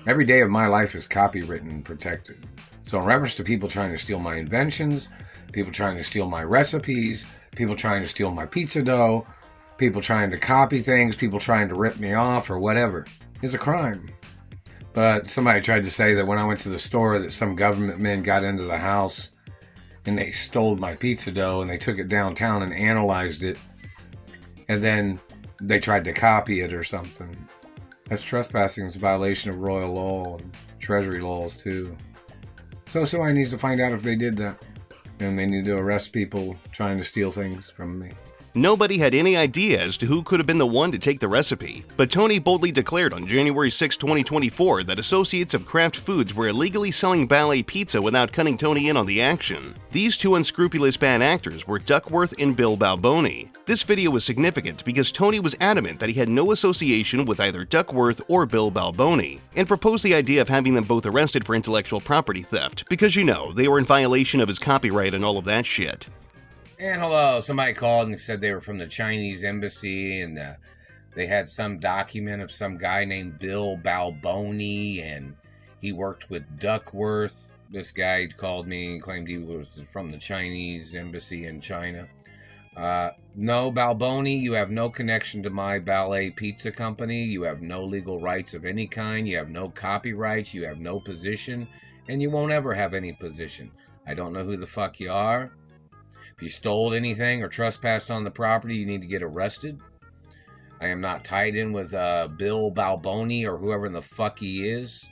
Every day of my life is copywritten and protected. So in reference to people trying to steal my inventions, people trying to steal my recipes, people trying to steal my pizza dough, people trying to copy things, people trying to rip me off or whatever is a crime. But somebody tried to say that when I went to the store that some government men got into the house and they stole my pizza dough and they took it downtown and analyzed it, and then they tried to copy it or something. That's trespassing. It's a violation of royal law and treasury laws too. So somebody needs to find out if they did that, and they need to arrest people trying to steal things from me. Nobody had any idea as to who could have been the one to take the recipe, but Tony boldly declared on January 6, 2024 that associates of Kraft Foods were illegally selling Ballet Pizza without cutting Tony in on the action. These two unscrupulous bad actors were Duckworth and Bill Balboni. This video was significant because Tony was adamant that he had no association with either Duckworth or Bill Balboni, and proposed the idea of having them both arrested for intellectual property theft, because they were in violation of his copyright and all of that shit. And hello, somebody called and said they were from the Chinese embassy, and they had some document of some guy named Bill Balboni, and he worked with Duckworth. This guy called me and claimed he was from the Chinese embassy in China. No, Balboni, you have no connection to my Ballet Pizza Company. You have no legal rights of any kind. You have no copyrights. You have no position, and you won't ever have any position. I don't know who the fuck you are. If you stole anything or trespassed on the property, you need to get arrested. I am not tied in with Bill Balboni or whoever the fuck he is.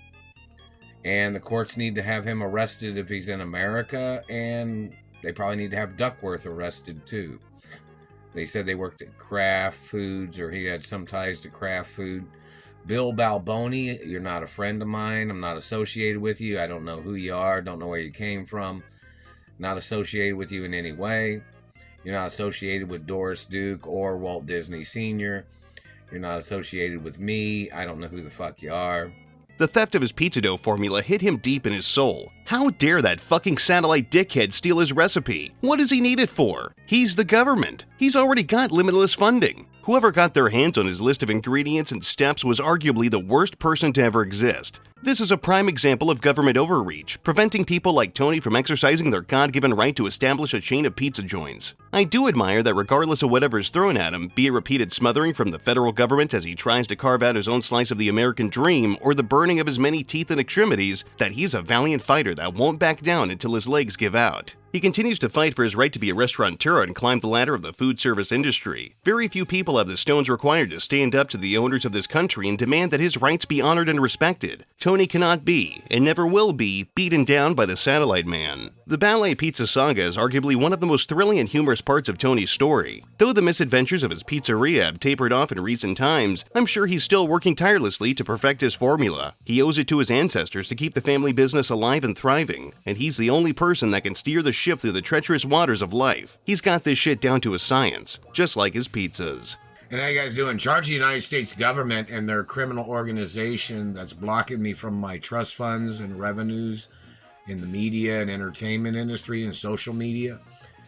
And the courts need to have him arrested if he's in America, and they probably need to have Duckworth arrested too. They said they worked at Kraft Foods, or he had some ties to Kraft Food. Bill Balboni, you're not a friend of mine. I'm not associated with you. I don't know who you are. Don't know where you came from. Not associated with you in any way. You're not associated with Doris Duke or Walt Disney Sr. You're not associated with me. I don't know who the fuck you are. The theft of his pizza dough formula hit him deep in his soul. How dare that fucking satellite dickhead steal his recipe? What does he need it for? He's the government. He's already got limitless funding. Whoever got their hands on his list of ingredients and steps was arguably the worst person to ever exist. This is a prime example of government overreach, preventing people like Tony from exercising their God-given right to establish a chain of pizza joints. I do admire that regardless of whatever is thrown at him, be it repeated smothering from the federal government as he tries to carve out his own slice of the American dream, or the burning of his many teeth and extremities, that he's a valiant fighter that won't back down until his legs give out. He continues to fight for his right to be a restaurateur and climb the ladder of the food service industry. Very few people have the stones required to stand up to the owners of this country and demand that his rights be honored and respected. Tony cannot be, and never will be, beaten down by the satellite man. The Ballet Pizza saga is arguably one of the most thrilling and humorous parts of Tony's story. Though the misadventures of his pizzeria have tapered off in recent times, I'm sure he's still working tirelessly to perfect his formula. He owes it to his ancestors to keep the family business alive and thriving, and he's the only person that can steer the ship through the treacherous waters of life. He's got this shit down to a science, just like his pizzas. And how you guys doing? Charge the United States government and their criminal organization that's blocking me from my trust funds and revenues in the media and entertainment industry and social media.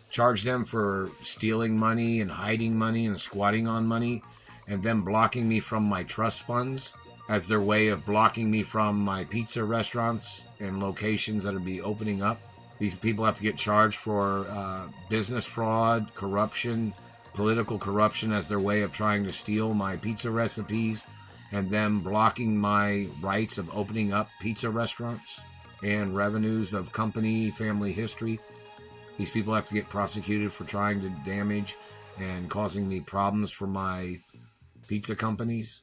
Charge them for stealing money and hiding money and squatting on money, and them blocking me from my trust funds as their way of blocking me from my pizza restaurants and locations that will be opening up. These people have to get charged for business fraud, corruption, political corruption as their way of trying to steal my pizza recipes, and them blocking my rights of opening up pizza restaurants and revenues of company family history. These people have to get prosecuted for trying to damage and causing me problems for my pizza companies.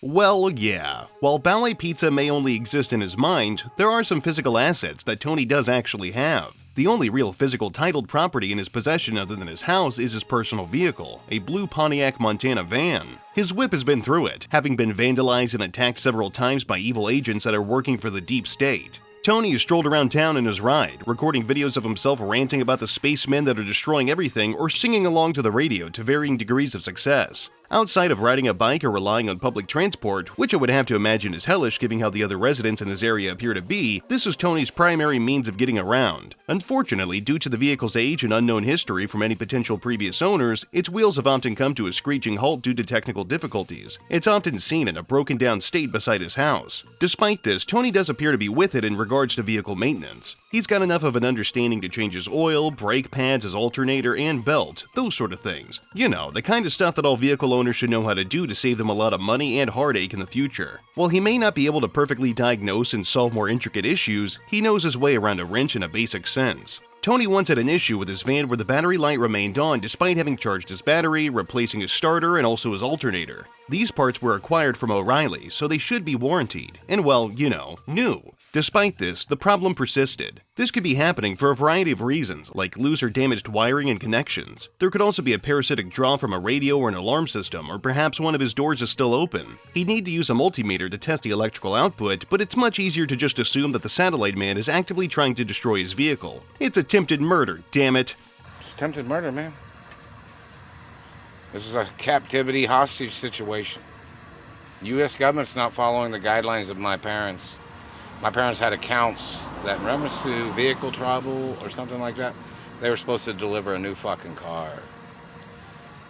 Well, yeah. While Ballet Pizza may only exist in his mind, there are some physical assets that Tony does actually have. The only real physical titled property in his possession other than his house is his personal vehicle, a blue Pontiac Montana van. His whip has been through it, having been vandalized and attacked several times by evil agents that are working for the deep state. Tony has strolled around town in his ride, recording videos of himself ranting about the spacemen that are destroying everything or singing along to the radio to varying degrees of success. Outside of riding a bike or relying on public transport, which I would have to imagine is hellish given how the other residents in his area appear to be, this is Tony's primary means of getting around. Unfortunately, due to the vehicle's age and unknown history from any potential previous owners, its wheels have often come to a screeching halt due to technical difficulties. It's often seen in a broken down state beside his house. Despite this, Tony does appear to be with it in regards regards to vehicle maintenance. He's got enough of an understanding to change his oil, brake pads, his alternator, and belt, those sort of things. You know, the kind of stuff that all vehicle owners should know how to do to save them a lot of money and heartache in the future. While he may not be able to perfectly diagnose and solve more intricate issues, he knows his way around a wrench in a basic sense. Tony once had an issue with his van where the battery light remained on despite having charged his battery, replacing his starter, and also his alternator. These parts were acquired from O'Reilly, so they should be warrantied, and well, you know, new. Despite this, the problem persisted. This could be happening for a variety of reasons, like loose or damaged wiring and connections. There could also be a parasitic draw from a radio or an alarm system, or perhaps one of his doors is still open. He'd need to use a multimeter to test the electrical output, but it's much easier to just assume that the satellite man is actively trying to destroy his vehicle. It's attempted murder, damn it. It's attempted murder, man. This is a captivity hostage situation. U.S. government's not following the guidelines of my parents. My parents had accounts that in reference to vehicle trouble or something like that, they were supposed to deliver a new fucking car.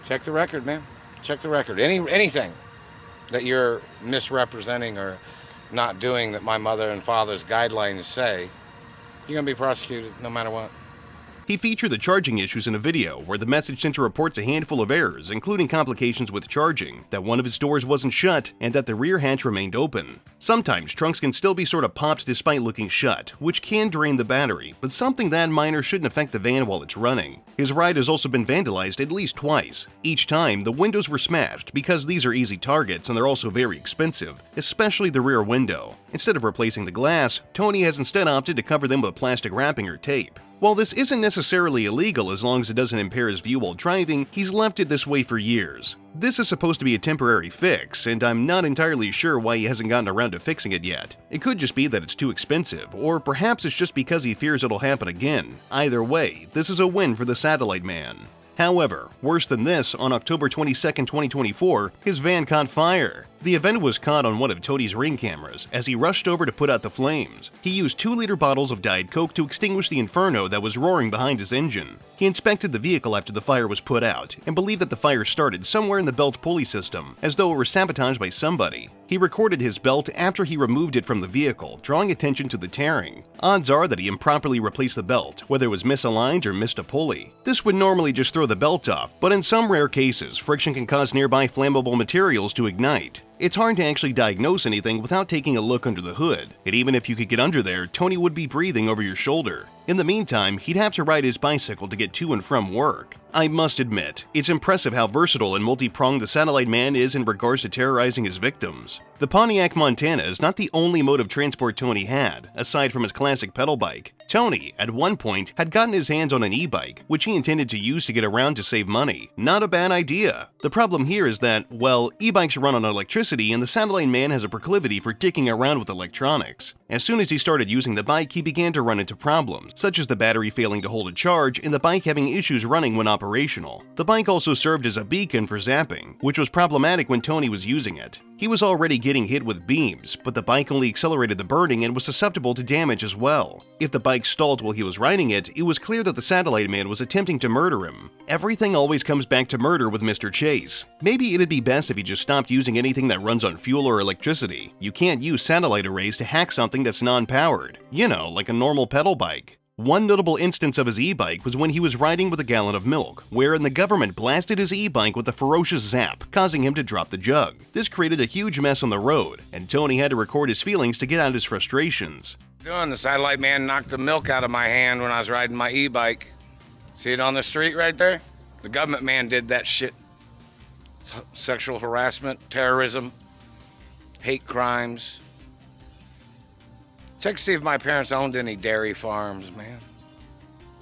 Check the record, man. Check the record. Anything that you're misrepresenting or not doing that my mother and father's guidelines say, you're going to be prosecuted no matter what. He featured the charging issues in a video where the message center reports a handful of errors, including complications with charging, that one of his doors wasn't shut, and that the rear hatch remained open. Sometimes trunks can still be sort of popped despite looking shut, which can drain the battery, but something that minor shouldn't affect the van while it's running. His ride has also been vandalized at least twice. Each time, the windows were smashed because these are easy targets and they're also very expensive, especially the rear window. Instead of replacing the glass, Tony has instead opted to cover them with plastic wrapping or tape. While this isn't necessarily illegal as long as it doesn't impair his view while driving, he's left it this way for years. This is supposed to be a temporary fix, and I'm not entirely sure why he hasn't gotten around to fixing it yet. It could just be that it's too expensive, or perhaps it's just because he fears it'll happen again. Either way, this is a win for the satellite man. However, worse than this, on October 22, 2024, his van caught fire. The event was caught on one of Tony's Ring cameras as he rushed over to put out the flames. He used 2-liter bottles of Diet Coke to extinguish the inferno that was roaring behind his engine. He inspected the vehicle after the fire was put out and believed that the fire started somewhere in the belt pulley system, as though it were sabotaged by somebody. He recorded his belt after he removed it from the vehicle, drawing attention to the tearing. Odds are that he improperly replaced the belt, whether it was misaligned or missed a pulley. This would normally just throw the belt off, but in some rare cases, friction can cause nearby flammable materials to ignite. It's hard to actually diagnose anything without taking a look under the hood, and even if you could get under there, Tony would be breathing over your shoulder. In the meantime, he'd have to ride his bicycle to get to and from work. I must admit, it's impressive how versatile and multi-pronged the satellite man is in regards to terrorizing his victims. The Pontiac Montana is not the only mode of transport Tony had, aside from his classic pedal bike. Tony, at one point, had gotten his hands on an e-bike, which he intended to use to get around to save money. Not a bad idea. The problem here is that, well, e-bikes run on electricity and the satellite man has a proclivity for dicking around with electronics. As soon as he started using the bike, he began to run into problems, such as the battery failing to hold a charge and the bike having issues running when operational. The bike also served as a beacon for zapping, which was problematic when Tony was using it. He was already getting hit with beams, but the bike only accelerated the burning and was susceptible to damage as well. If the bike stalled while he was riding it, it was clear that the satellite man was attempting to murder him. Everything always comes back to murder with Mr. Chase. Maybe it'd be best if he just stopped using anything that runs on fuel or electricity. You can't use satellite arrays to hack something that's non-powered. You know, like a normal pedal bike. One notable instance of his e-bike was when he was riding with a gallon of milk, wherein the government blasted his e-bike with a ferocious zap, causing him to drop the jug. This created a huge mess on the road, and Tony had to record his feelings to get out his frustrations. The satellite man knocked the milk out of my hand when I was riding my e-bike. See it on the street right there? The government man did that shit. Sexual harassment, terrorism, hate crimes. Check to see if my parents owned any dairy farms, man.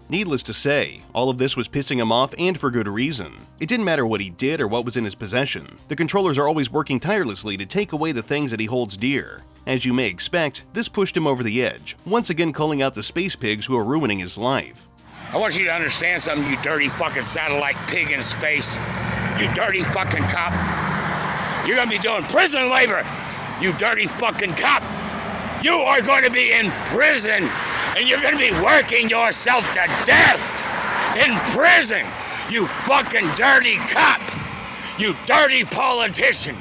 Needless to say, all of this was pissing him off and for good reason. It didn't matter what he did or what was in his possession. The controllers are always working tirelessly to take away the things that he holds dear. As you may expect, this pushed him over the edge, once again calling out the space pigs who are ruining his life. I want you to understand something, you dirty fucking satellite pig in space. You dirty fucking cop. You're gonna be doing prison labor, you dirty fucking cop. You are going to be in prison, and you're going to be working yourself to death in prison, you fucking dirty cop, you dirty politician.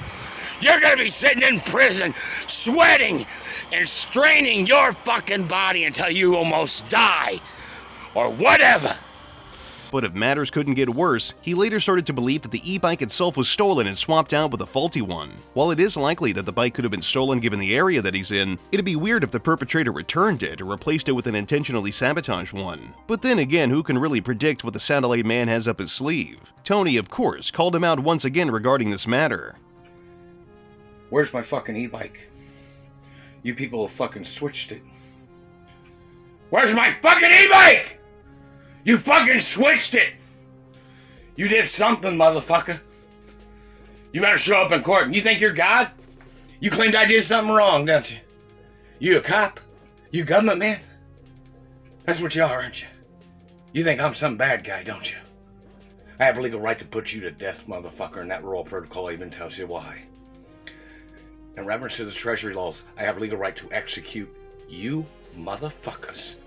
You're going to be sitting in prison, sweating, and straining your fucking body until you almost die, or whatever. But if matters couldn't get worse, he later started to believe that the e-bike itself was stolen and swapped out with a faulty one. While it is likely that the bike could have been stolen given the area that he's in, it'd be weird if the perpetrator returned it or replaced it with an intentionally sabotaged one. But then again, who can really predict what the satellite man has up his sleeve? Tony, of course, called him out once again regarding this matter. Where's my fucking e-bike? You people have fucking switched it. Where's my fucking e-bike? You fucking switched it! You did something, motherfucker. You better show up in court. And you think you're God? You claimed I did something wrong, don't you? You a cop? You government man? That's what you are, aren't you? You think I'm some bad guy, don't you? I have a legal right to put you to death, motherfucker, and that royal protocol even tells you why. In reference to the treasury laws, I have legal right to execute you motherfuckers.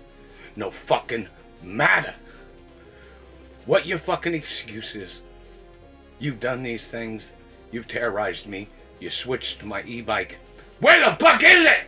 No fucking matter what your fucking excuse is. You've done these things. You've terrorized me. You switched to my e-bike. Where the fuck is it?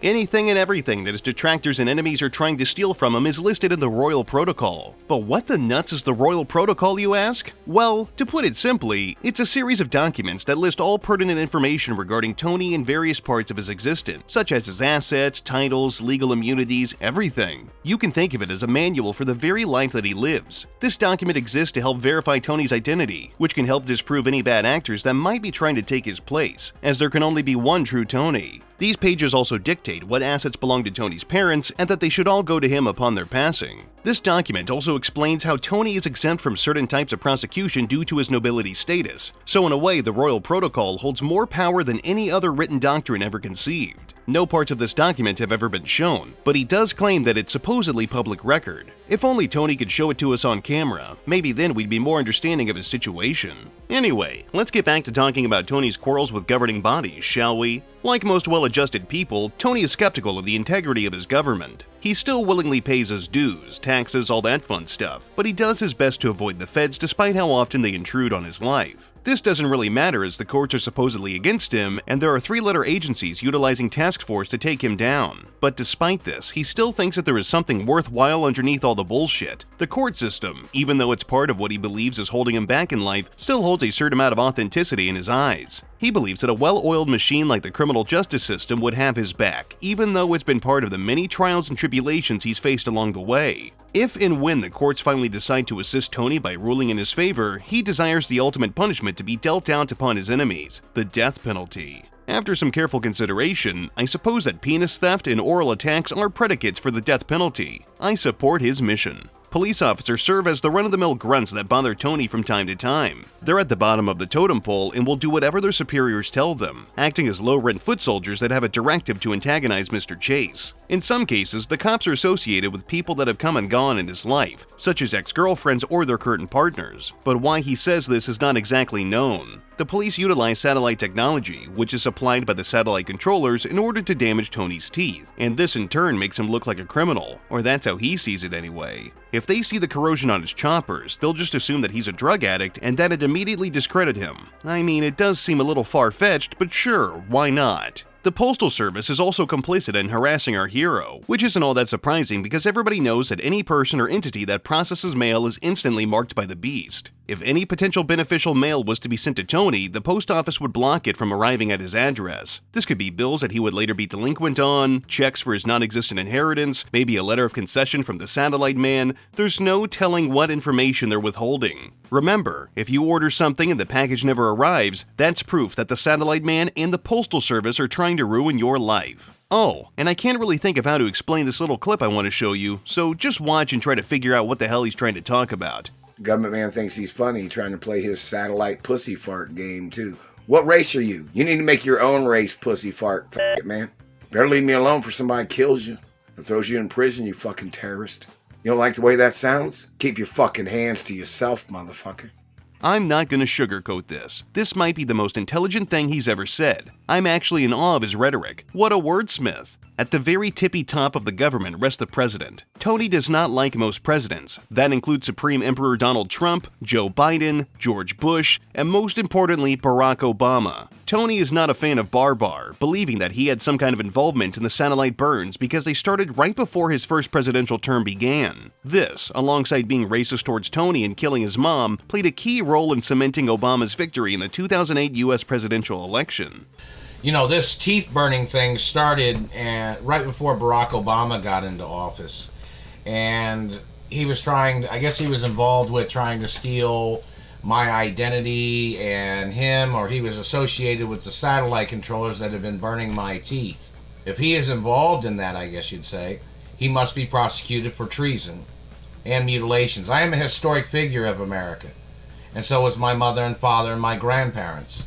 Anything and everything that his detractors and enemies are trying to steal from him is listed in the Royal Protocol. But what the nuts is the Royal Protocol, you ask? Well, to put it simply, it's a series of documents that list all pertinent information regarding Tony in various parts of his existence, such as his assets, titles, legal immunities, everything. You can think of it as a manual for the very life that he lives. This document exists to help verify Tony's identity, which can help disprove any bad actors that might be trying to take his place, as there can only be one true Tony. These pages also dictate what assets belong to Tony's parents and that they should all go to him upon their passing. This document also explains how Tony is exempt from certain types of prosecution due to his nobility status, so in a way the Royal Protocol holds more power than any other written doctrine ever conceived. No parts of this document have ever been shown, but he does claim that it's supposedly public record. If only Tony could show it to us on camera, maybe then we'd be more understanding of his situation. Anyway, let's get back to talking about Tony's quarrels with governing bodies, shall we? Like most well-adjusted people, Tony is skeptical of the integrity of his government. He still willingly pays his dues, taxes, all that fun stuff, but he does his best to avoid the feds despite how often they intrude on his life. This doesn't really matter as the courts are supposedly against him, and there are three-letter agencies utilizing task force to take him down. But despite this, he still thinks that there is something worthwhile underneath all the bullshit. The court system, even though it's part of what he believes is holding him back in life, still holds a certain amount of authenticity in his eyes. He believes that a well-oiled machine like the criminal justice system would have his back, even though it's been part of the many trials and tribulations he's faced along the way. If and when the courts finally decide to assist Tony by ruling in his favor, he desires the ultimate punishment to be dealt out upon his enemies, the death penalty. After some careful consideration, I suppose that penis theft and oral attacks are predicates for the death penalty. I support his mission. Police officers serve as the run-of-the-mill grunts that bother Tony from time to time. They're at the bottom of the totem pole and will do whatever their superiors tell them, acting as low-rent foot soldiers that have a directive to antagonize Mr. Chase. In some cases, the cops are associated with people that have come and gone in his life, such as ex-girlfriends or their current partners. But why he says this is not exactly known. The police utilize satellite technology, which is supplied by the satellite controllers in order to damage Tony's teeth, and this in turn makes him look like a criminal, or that's how he sees it anyway. If they see the corrosion on his choppers, they'll just assume that he's a drug addict and that'd immediately discredit him. I mean, it does seem a little far-fetched, but sure, why not? The Postal Service is also complicit in harassing our hero, which isn't all that surprising because everybody knows that any person or entity that processes mail is instantly marked by the beast. If any potential beneficial mail was to be sent to Tony, the post office would block it from arriving at his address. This could be bills that he would later be delinquent on, checks for his non-existent inheritance, maybe a letter of concession from the satellite man. There's no telling what information they're withholding. Remember, if you order something and the package never arrives, that's proof that the satellite man and the Postal Service are trying to ruin your life. Oh, and I can't really think of how to explain this little clip I want to show you, so just watch and try to figure out what the hell he's trying to talk about. Government man thinks he's funny, trying to play his satellite pussy fart game, too. What race are you? You need to make your own race, pussy fart. F it, man. Better leave me alone for somebody kills you or throws you in prison, you fucking terrorist. You don't like the way that sounds? Keep your fucking hands to yourself, motherfucker. I'm not gonna sugarcoat this. This might be the most intelligent thing he's ever said. I'm actually in awe of his rhetoric. What a wordsmith. At the very tippy top of the government rests the president. Tony does not like most presidents. That includes Supreme Emperor Donald Trump, Joe Biden, George Bush, and most importantly, Barack Obama. Tony is not a fan of Barbar, believing that he had some kind of involvement in the satellite burns because they started right before his first presidential term began. This, alongside being racist towards Tony and killing his mom, played a key role in cementing Obama's victory in the 2008 U.S. presidential election. You know, this teeth burning thing started right before Barack Obama got into office. And he was I guess he was involved with trying to steal my identity and him, or he was associated with the satellite controllers that have been burning my teeth. If he is involved in that, I guess you'd say, he must be prosecuted for treason and mutilations. I am a historic figure of America, and so was my mother and father and my grandparents.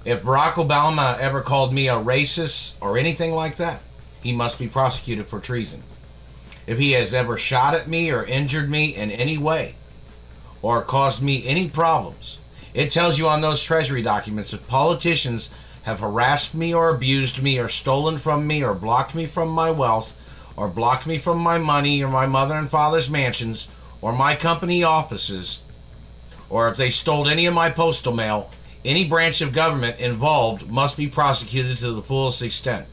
If Barack Obama ever called me a racist or anything like that, he must be prosecuted for treason. If he has ever shot at me or injured me in any way, or caused me any problems, it tells you on those treasury documents if politicians have harassed me or abused me or stolen from me or blocked me from my wealth or blocked me from my money or my mother and father's mansions or my company offices, or if they stole any of my postal mail, any branch of government involved must be prosecuted to the fullest extent.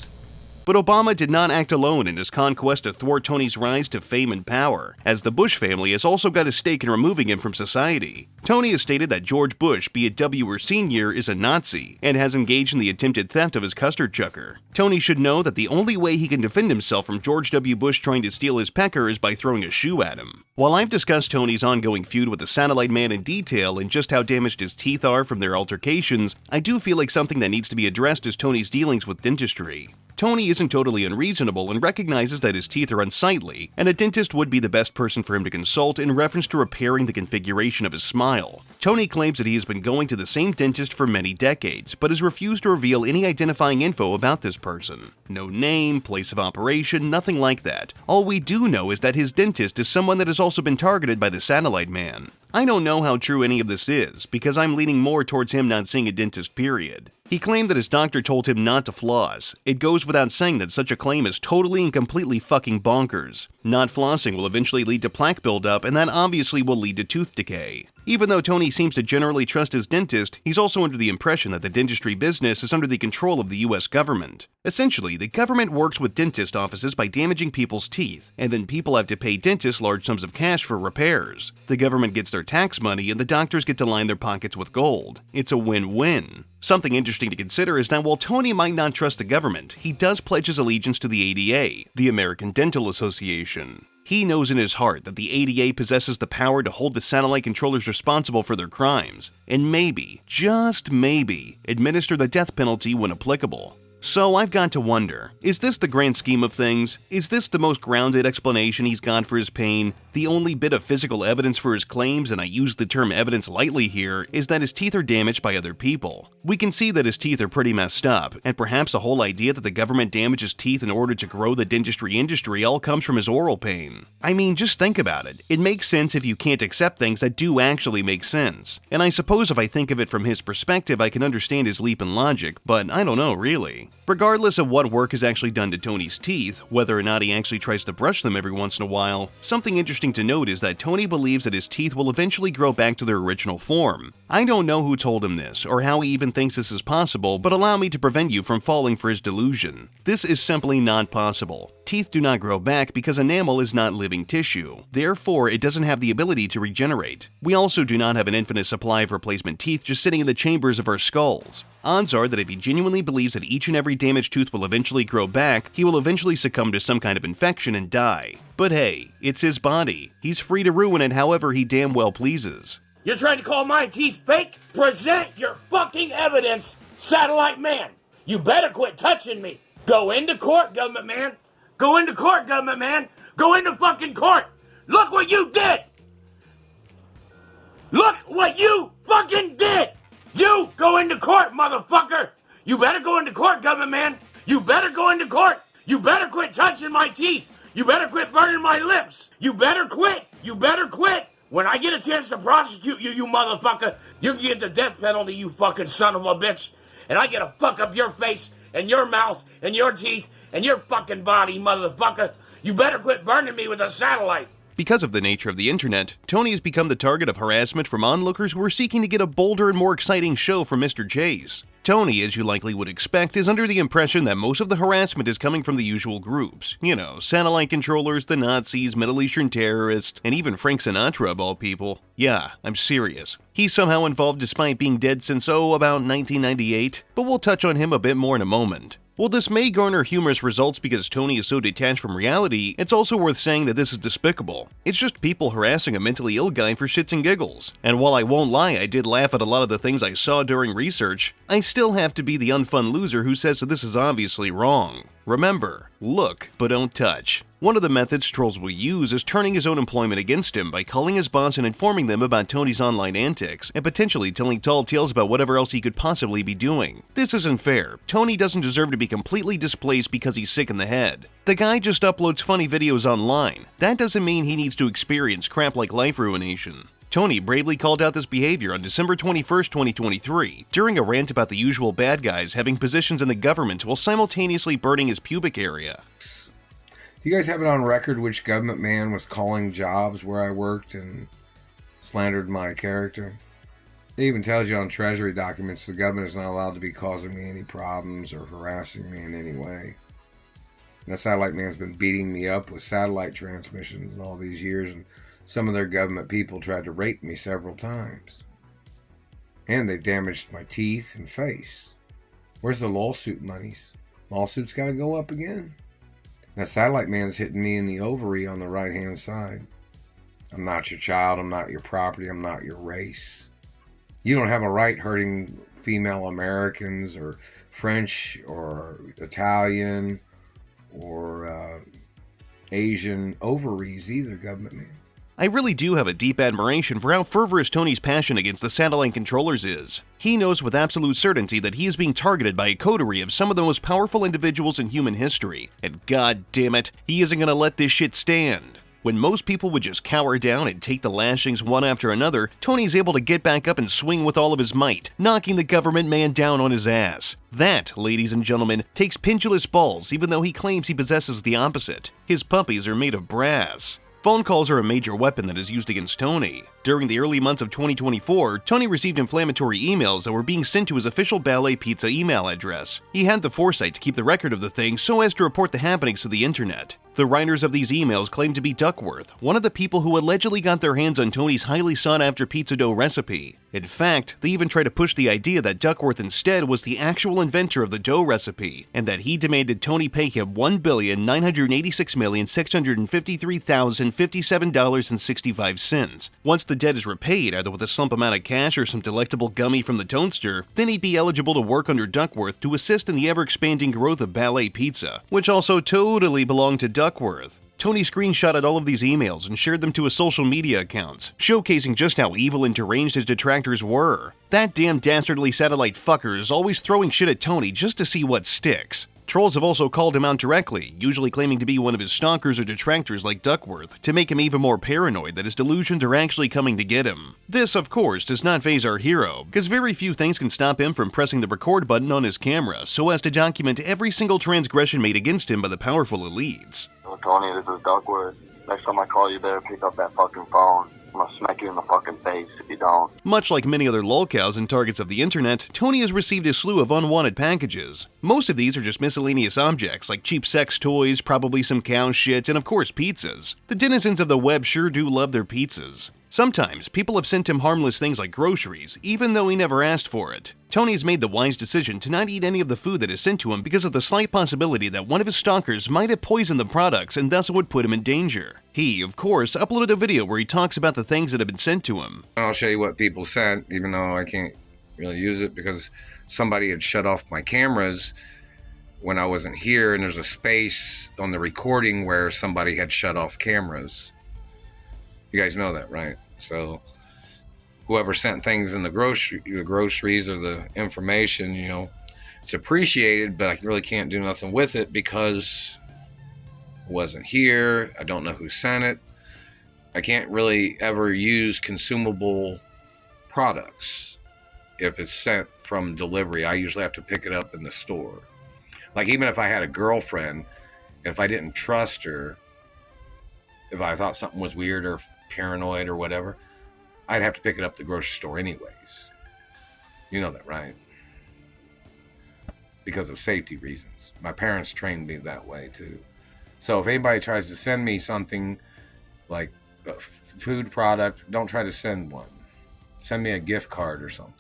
But Obama did not act alone in his conquest to thwart Tony's rise to fame and power, as the Bush family has also got a stake in removing him from society. Tony has stated that George Bush, be it W or Sr., is a Nazi, and has engaged in the attempted theft of his custard chucker. Tony should know that the only way he can defend himself from George W. Bush trying to steal his pecker is by throwing a shoe at him. While I've discussed Tony's ongoing feud with the satellite man in detail and just how damaged his teeth are from their altercations, I do feel like something that needs to be addressed is Tony's dealings with dentistry. Tony isn't totally unreasonable and recognizes that his teeth are unsightly, and a dentist would be the best person for him to consult in reference to repairing the configuration of his smile. Tony claims that he has been going to the same dentist for many decades, but has refused to reveal any identifying info about this person. No name, place of operation, nothing like that. All we do know is that his dentist is someone that has also been targeted by the satellite man. I don't know how true any of this is, because I'm leaning more towards him not seeing a dentist, period. He claimed that his doctor told him not to floss. It goes without saying that such a claim is totally and completely fucking bonkers. Not flossing will eventually lead to plaque buildup, and that obviously will lead to tooth decay. Even though Tony seems to generally trust his dentist, he's also under the impression that the dentistry business is under the control of the US government. Essentially, the government works with dentist offices by damaging people's teeth, and then people have to pay dentists large sums of cash for repairs. The government gets their tax money, and the doctors get to line their pockets with gold. It's a win-win. Something interesting to consider is that while Tony might not trust the government, he does pledge his allegiance to the ADA, the American Dental Association. He knows in his heart that the ADA possesses the power to hold the satellite controllers responsible for their crimes, and maybe, just maybe, administer the death penalty when applicable. So I've got to wonder, is this the grand scheme of things? Is this the most grounded explanation he's got for his pain? The only bit of physical evidence for his claims, and I use the term evidence lightly here, is that his teeth are damaged by other people. We can see that his teeth are pretty messed up, and perhaps the whole idea that the government damages teeth in order to grow the dentistry industry all comes from his oral pain. I mean, just think about it. It makes sense if you can't accept things that do actually make sense. And I suppose if I think of it from his perspective, I can understand his leap in logic, but I don't know really. Regardless of what work is actually done to Tony's teeth, whether or not he actually tries to brush them every once in a while, something interesting to note is that Tony believes that his teeth will eventually grow back to their original form. I don't know who told him this, or how he even thinks this is possible, but allow me to prevent you from falling for his delusion. This is simply not possible. Teeth do not grow back because enamel is not living tissue. Therefore, it doesn't have the ability to regenerate. We also do not have an infinite supply of replacement teeth just sitting in the chambers of our skulls. Odds are that if he genuinely believes that each and every damaged tooth will eventually grow back, he will eventually succumb to some kind of infection and die. But hey, it's his body. He's free to ruin it however he damn well pleases. You're trying to call my teeth fake? Present your fucking evidence, satellite man. You better quit touching me. Go into court, government man. Go into court, government man. Go into fucking court. Look what you did. Look what you fucking did. You go into court, motherfucker. You better go into court, government man. You better go into court. You better quit touching my teeth. You better quit burning my lips. You better quit. You better quit. When I get a chance to prosecute you, you motherfucker, you can get the death penalty, you fucking son of a bitch. And I get to fuck up your face and your mouth and your teeth and your fucking body, motherfucker. You better quit burning me with a satellite. Because of the nature of the internet, Tony has become the target of harassment from onlookers who are seeking to get a bolder and more exciting show from Mr. Chase. Tony, as you likely would expect, is under the impression that most of the harassment is coming from the usual groups. You know, satellite controllers, the Nazis, Middle Eastern terrorists, and even Frank Sinatra of all people. Yeah, I'm serious. He's somehow involved despite being dead since, about 1998, but we'll touch on him a bit more in a moment. While this may garner humorous results because Tony is so detached from reality, it's also worth saying that this is despicable. It's just people harassing a mentally ill guy for shits and giggles. And while I won't lie, I did laugh at a lot of the things I saw during research, I still have to be the unfun loser who says that this is obviously wrong. Remember, look, but don't touch. One of the methods trolls will use is turning his own employment against him by calling his boss and informing them about Tony's online antics, and potentially telling tall tales about whatever else he could possibly be doing. This isn't fair. Tony doesn't deserve to be completely displaced because he's sick in the head. The guy just uploads funny videos online. That doesn't mean he needs to experience crap like life ruination. Tony bravely called out this behavior on December 21st, 2023, during a rant about the usual bad guys having positions in the government while simultaneously burning his pubic area. You guys have it on record which government man was calling jobs where I worked and slandered my character? It even tells you on Treasury documents the government is not allowed to be causing me any problems or harassing me in any way. And that satellite man's been beating me up with satellite transmissions in all these years, and some of their government people tried to rape me several times. And they've damaged my teeth and face. Where's the lawsuit monies? Lawsuit's got to go up again. That satellite man's hitting me in the ovary on the right-hand side. I'm not your child. I'm not your property. I'm not your race. You don't have a right hurting female Americans or French or Italian or Asian ovaries either, government man. I really do have a deep admiration for how fervorous Tony's passion against the satellite controllers is. He knows with absolute certainty that he is being targeted by a coterie of some of the most powerful individuals in human history, and god damn it, he isn't gonna let this shit stand. When most people would just cower down and take the lashings one after another, Tony's able to get back up and swing with all of his might, knocking the government man down on his ass. That, ladies and gentlemen, takes pendulous balls even though he claims he possesses the opposite. His puppies are made of brass. Phone calls are a major weapon that is used against Tony. During the early months of 2024, Tony received inflammatory emails that were being sent to his official Ballet Pizza email address. He had the foresight to keep the record of the thing so as to report the happenings to the internet. The writers of these emails claimed to be Duckworth, one of the people who allegedly got their hands on Tony's highly sought-after pizza dough recipe. In fact, they even tried to push the idea that Duckworth instead was the actual inventor of the dough recipe, and that he demanded Tony pay him $1,986,653,057.65. Once the debt is repaid, either with a slump amount of cash or some delectable gummy from the toaster, then he'd be eligible to work under Duckworth to assist in the ever-expanding growth of Ballet Pizza, which also totally belonged to Duckworth. Tony screenshotted all of these emails and shared them to his social media accounts, showcasing just how evil and deranged his detractors were. That damn dastardly satellite fucker is always throwing shit at Tony just to see what sticks. Trolls have also called him out directly, usually claiming to be one of his stalkers or detractors like Duckworth, to make him even more paranoid that his delusions are actually coming to get him. This, of course, does not faze our hero, because very few things can stop him from pressing the record button on his camera so as to document every single transgression made against him by the powerful elites. Oh, Tony, this is Duckworth. Next time I call, you better pick up that fucking phone. I'm gonna smack you in the fucking face if you don't. Much like many other lolcows and targets of the internet, Tony has received a slew of unwanted packages. Most of these are just miscellaneous objects like cheap sex toys, probably some cow shit, and of course pizzas. The denizens of the web sure do love their pizzas. Sometimes, people have sent him harmless things like groceries, even though he never asked for it. Tony's made the wise decision to not eat any of the food that is sent to him because of the slight possibility that one of his stalkers might have poisoned the products and thus it would put him in danger. He, of course, uploaded a video where he talks about the things that have been sent to him. I'll show you what people sent, even though I can't really use it because somebody had shut off my cameras when I wasn't here, and there's a space on the recording where somebody had shut off cameras. You guys know that, right? So whoever sent things in the groceries or the information, you know, it's appreciated, but I really can't do nothing with it because it wasn't here. I don't know who sent it. I can't really ever use consumable products if it's sent from delivery. I usually have to pick it up in the store. Like, even if I had a girlfriend, if I didn't trust her, if I thought something was weird or paranoid or whatever, I'd have to pick it up at the grocery store anyways. You know that, right? Because of safety reasons. My parents trained me that way too. So if anybody tries to send me something like a food product, don't try to send one. Send me a gift card or something.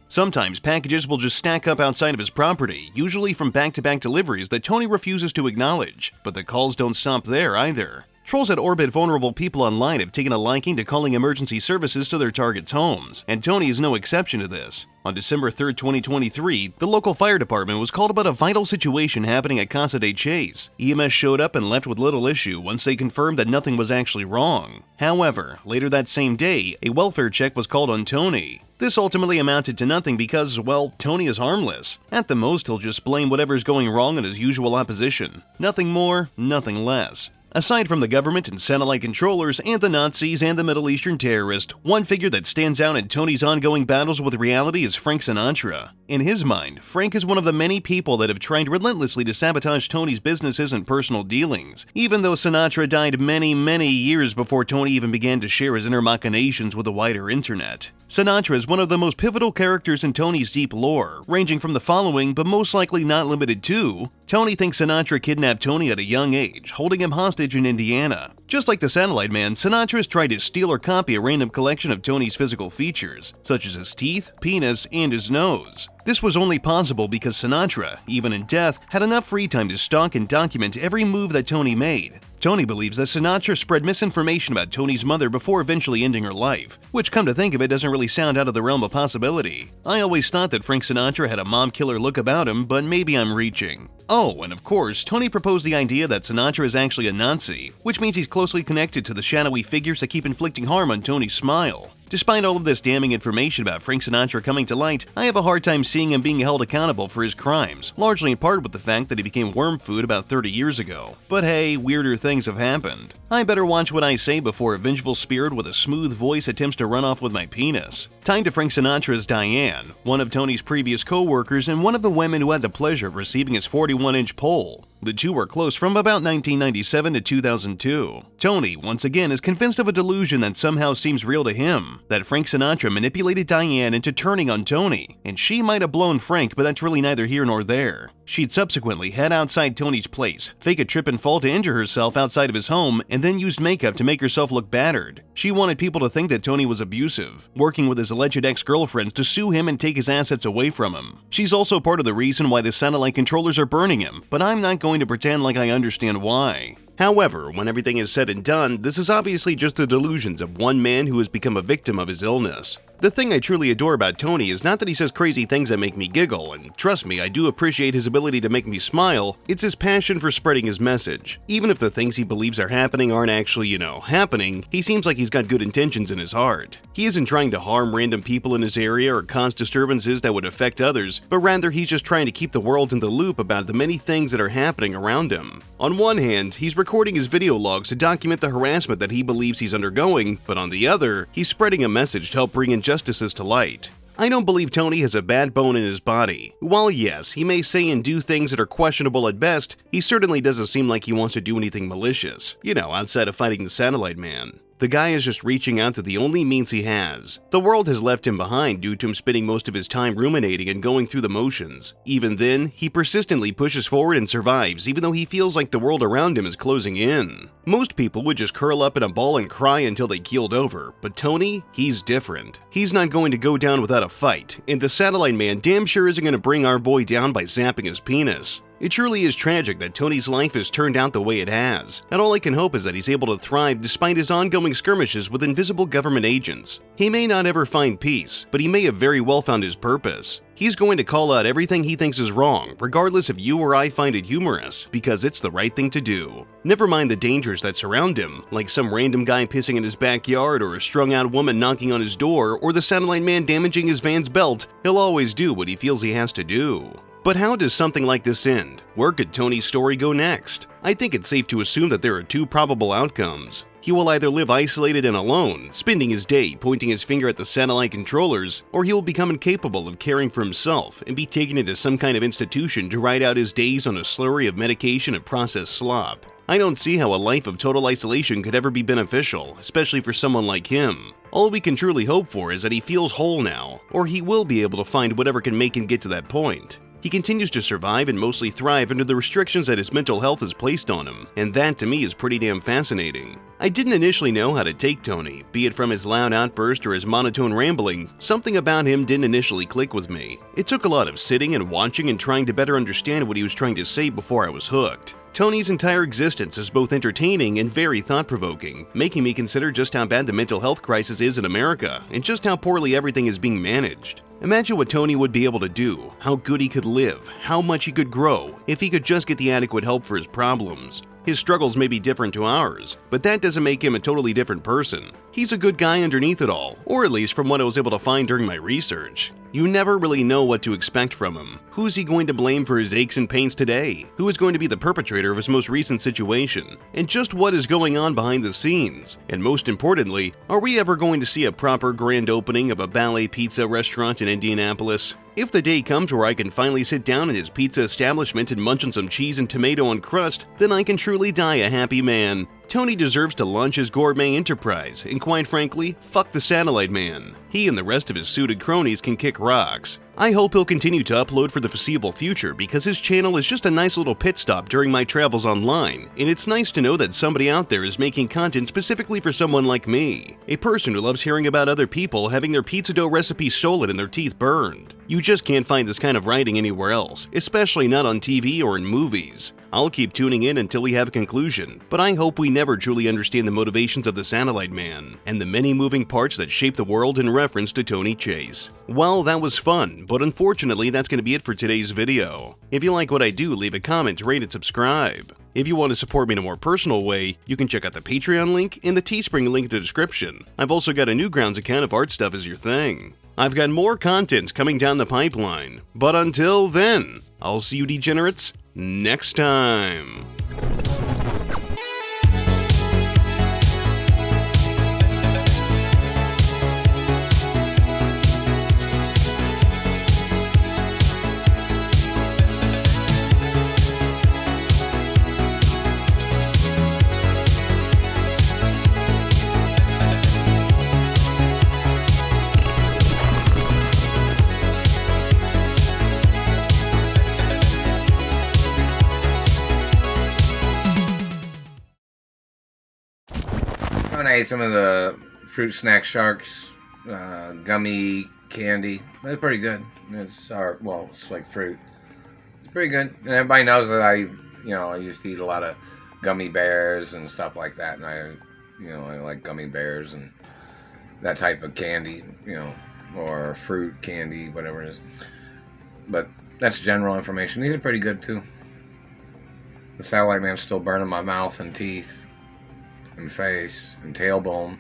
Sometimes packages will just stack up outside of his property, usually from back-to-back deliveries that Tony refuses to acknowledge. But the calls don't stop there either. Trolls that orbit vulnerable people online have taken a liking to calling emergency services to their targets' homes, and Tony is no exception to this. On December 3, 2023, the local fire department was called about a vital situation happening at Casa de Chase. EMS showed up and left with little issue once they confirmed that nothing was actually wrong. However, later that same day, a welfare check was called on Tony. This ultimately amounted to nothing because, well, Tony is harmless. At the most, he'll just blame whatever's going wrong on his usual opposition. Nothing more, nothing less. Aside from the government and satellite controllers and the Nazis and the Middle Eastern terrorists, one figure that stands out in Tony's ongoing battles with reality is Frank Sinatra. In his mind, Frank is one of the many people that have tried relentlessly to sabotage Tony's businesses and personal dealings, even though Sinatra died many, many years before Tony even began to share his inner machinations with the wider internet. Sinatra is one of the most pivotal characters in Tony's deep lore, ranging from the following but most likely not limited to: Tony thinks Sinatra kidnapped Tony at a young age, holding him hostage in Indiana. Just like the Satellite Man, Sinatra has tried to steal or copy a random collection of Tony's physical features, such as his teeth, penis, and his nose. This was only possible because Sinatra, even in death, had enough free time to stalk and document every move that Tony made. Tony believes that Sinatra spread misinformation about Tony's mother before eventually ending her life, which, come to think of it, doesn't really sound out of the realm of possibility. I always thought that Frank Sinatra had a mom-killer look about him, but maybe I'm reaching. Oh, and of course, Tony proposed the idea that Sinatra is actually a Nazi, which means he's closely connected to the shadowy figures that keep inflicting harm on Tony's smile. Despite all of this damning information about Frank Sinatra coming to light, I have a hard time seeing him being held accountable for his crimes, largely in part with the fact that he became worm food about 30 years ago. But hey, weirder things have happened. I better watch what I say before a vengeful spirit with a smooth voice attempts to run off with my penis. Time to Frank Sinatra's Diane, one of Tony's previous co-workers and one of the women who had the pleasure of receiving his 41-inch pole. The two were close from about 1997 to 2002. Tony, once again, is convinced of a delusion that somehow seems real to him, that Frank Sinatra manipulated Diane into turning on Tony, and she might have blown Frank, but that's really neither here nor there. She'd subsequently head outside Tony's place, fake a trip and fall to injure herself outside of his home, and then used makeup to make herself look battered. She wanted people to think that Tony was abusive, working with his alleged ex-girlfriends to sue him and take his assets away from him. She's also part of the reason why the satellite controllers are burning him, but I'm not going to pretend like I understand why. However, when everything is said and done, this is obviously just the delusions of one man who has become a victim of his illness. The thing I truly adore about Tony is not that he says crazy things that make me giggle, and trust me, I do appreciate his ability to make me smile, it's his passion for spreading his message. Even if the things he believes are happening aren't actually, happening, he seems like he's got good intentions in his heart. He isn't trying to harm random people in his area or cause disturbances that would affect others, but rather he's just trying to keep the world in the loop about the many things that are happening around him. On one hand, he's recording his video logs to document the harassment that he believes he's undergoing, but on the other, he's spreading a message to help bring injustices to light. I don't believe Tony has a bad bone in his body. While yes, he may say and do things that are questionable at best, he certainly doesn't seem like he wants to do anything malicious, outside of fighting the Satellite Man. The guy is just reaching out to the only means he has. The world has left him behind due to him spending most of his time ruminating and going through the motions. Even then, he persistently pushes forward and survives even though he feels like the world around him is closing in. Most people would just curl up in a ball and cry until they keeled over, but Tony, he's different. He's not going to go down without a fight, and the Satellite Man damn sure isn't going to bring our boy down by zapping his penis. It truly is tragic that Tony's life has turned out the way it has, and all I can hope is that he's able to thrive despite his ongoing skirmishes with invisible government agents. He may not ever find peace, but he may have very well found his purpose. He's going to call out everything he thinks is wrong, regardless if you or I find it humorous, because it's the right thing to do. Never mind the dangers that surround him, like some random guy pissing in his backyard or a strung-out woman knocking on his door or the Satellite Man damaging his van's belt, he'll always do what he feels he has to do. But how does something like this end? Where could Tony's story go next? I think it's safe to assume that there are two probable outcomes. He will either live isolated and alone, spending his day pointing his finger at the satellite controllers, or he will become incapable of caring for himself and be taken into some kind of institution to ride out his days on a slurry of medication and processed slop. I don't see how a life of total isolation could ever be beneficial, especially for someone like him. All we can truly hope for is that he feels whole now, or he will be able to find whatever can make him get to that point. He continues to survive and mostly thrive under the restrictions that his mental health has placed on him, and that to me is pretty damn fascinating. I didn't initially know how to take Tony, be it from his loud outburst or his monotone rambling. Something about him didn't initially click with me. It took a lot of sitting and watching and trying to better understand what he was trying to say before I was hooked. Tony's entire existence is both entertaining and very thought-provoking, making me consider just how bad the mental health crisis is in America and just how poorly everything is being managed. Imagine what Tony would be able to do, how good he could live, how much he could grow, if he could just get the adequate help for his problems. His struggles may be different to ours, but that doesn't make him a totally different person. He's a good guy underneath it all, or at least from what I was able to find during my research. You never really know what to expect from him. Who's he going to blame for his aches and pains today? Who is going to be the perpetrator of his most recent situation? And just what is going on behind the scenes? And most importantly, are we ever going to see a proper grand opening of a Ballet Pizza restaurant in Indianapolis? If the day comes where I can finally sit down in his pizza establishment and munch on some cheese and tomato on crust, then I can truly die a happy man. Tony deserves to launch his gourmet enterprise, and quite frankly, fuck the satellite man. He and the rest of his suited cronies can kick rocks. I hope he'll continue to upload for the foreseeable future because his channel is just a nice little pit stop during my travels online, and it's nice to know that somebody out there is making content specifically for someone like me, a person who loves hearing about other people having their pizza dough recipes stolen and their teeth burned. You just can't find this kind of writing anywhere else, especially not on TV or in movies. I'll keep tuning in until we have a conclusion, but I hope we never truly understand the motivations of the satellite man and the many moving parts that shape the world in reference to Tony Chase. Well, that was fun, but unfortunately that's going to be it for today's video. If you like what I do, leave a comment, rate, and subscribe. If you want to support me in a more personal way, you can check out the Patreon link and the Teespring link in the description. I've also got a Newgrounds account if art stuff is your thing. I've got more content coming down the pipeline, but until then, I'll see you degenerates next time. I ate some of the Fruit Snack Sharks gummy candy. It's pretty good. It's sour. Well, it's like fruit. It's pretty good. And everybody knows that I used to eat a lot of gummy bears and stuff like that. And I like gummy bears and that type of candy, or fruit candy, whatever it is. But that's general information. These are pretty good too. The satellite man's still burning my mouth and teeth and face and tailbone.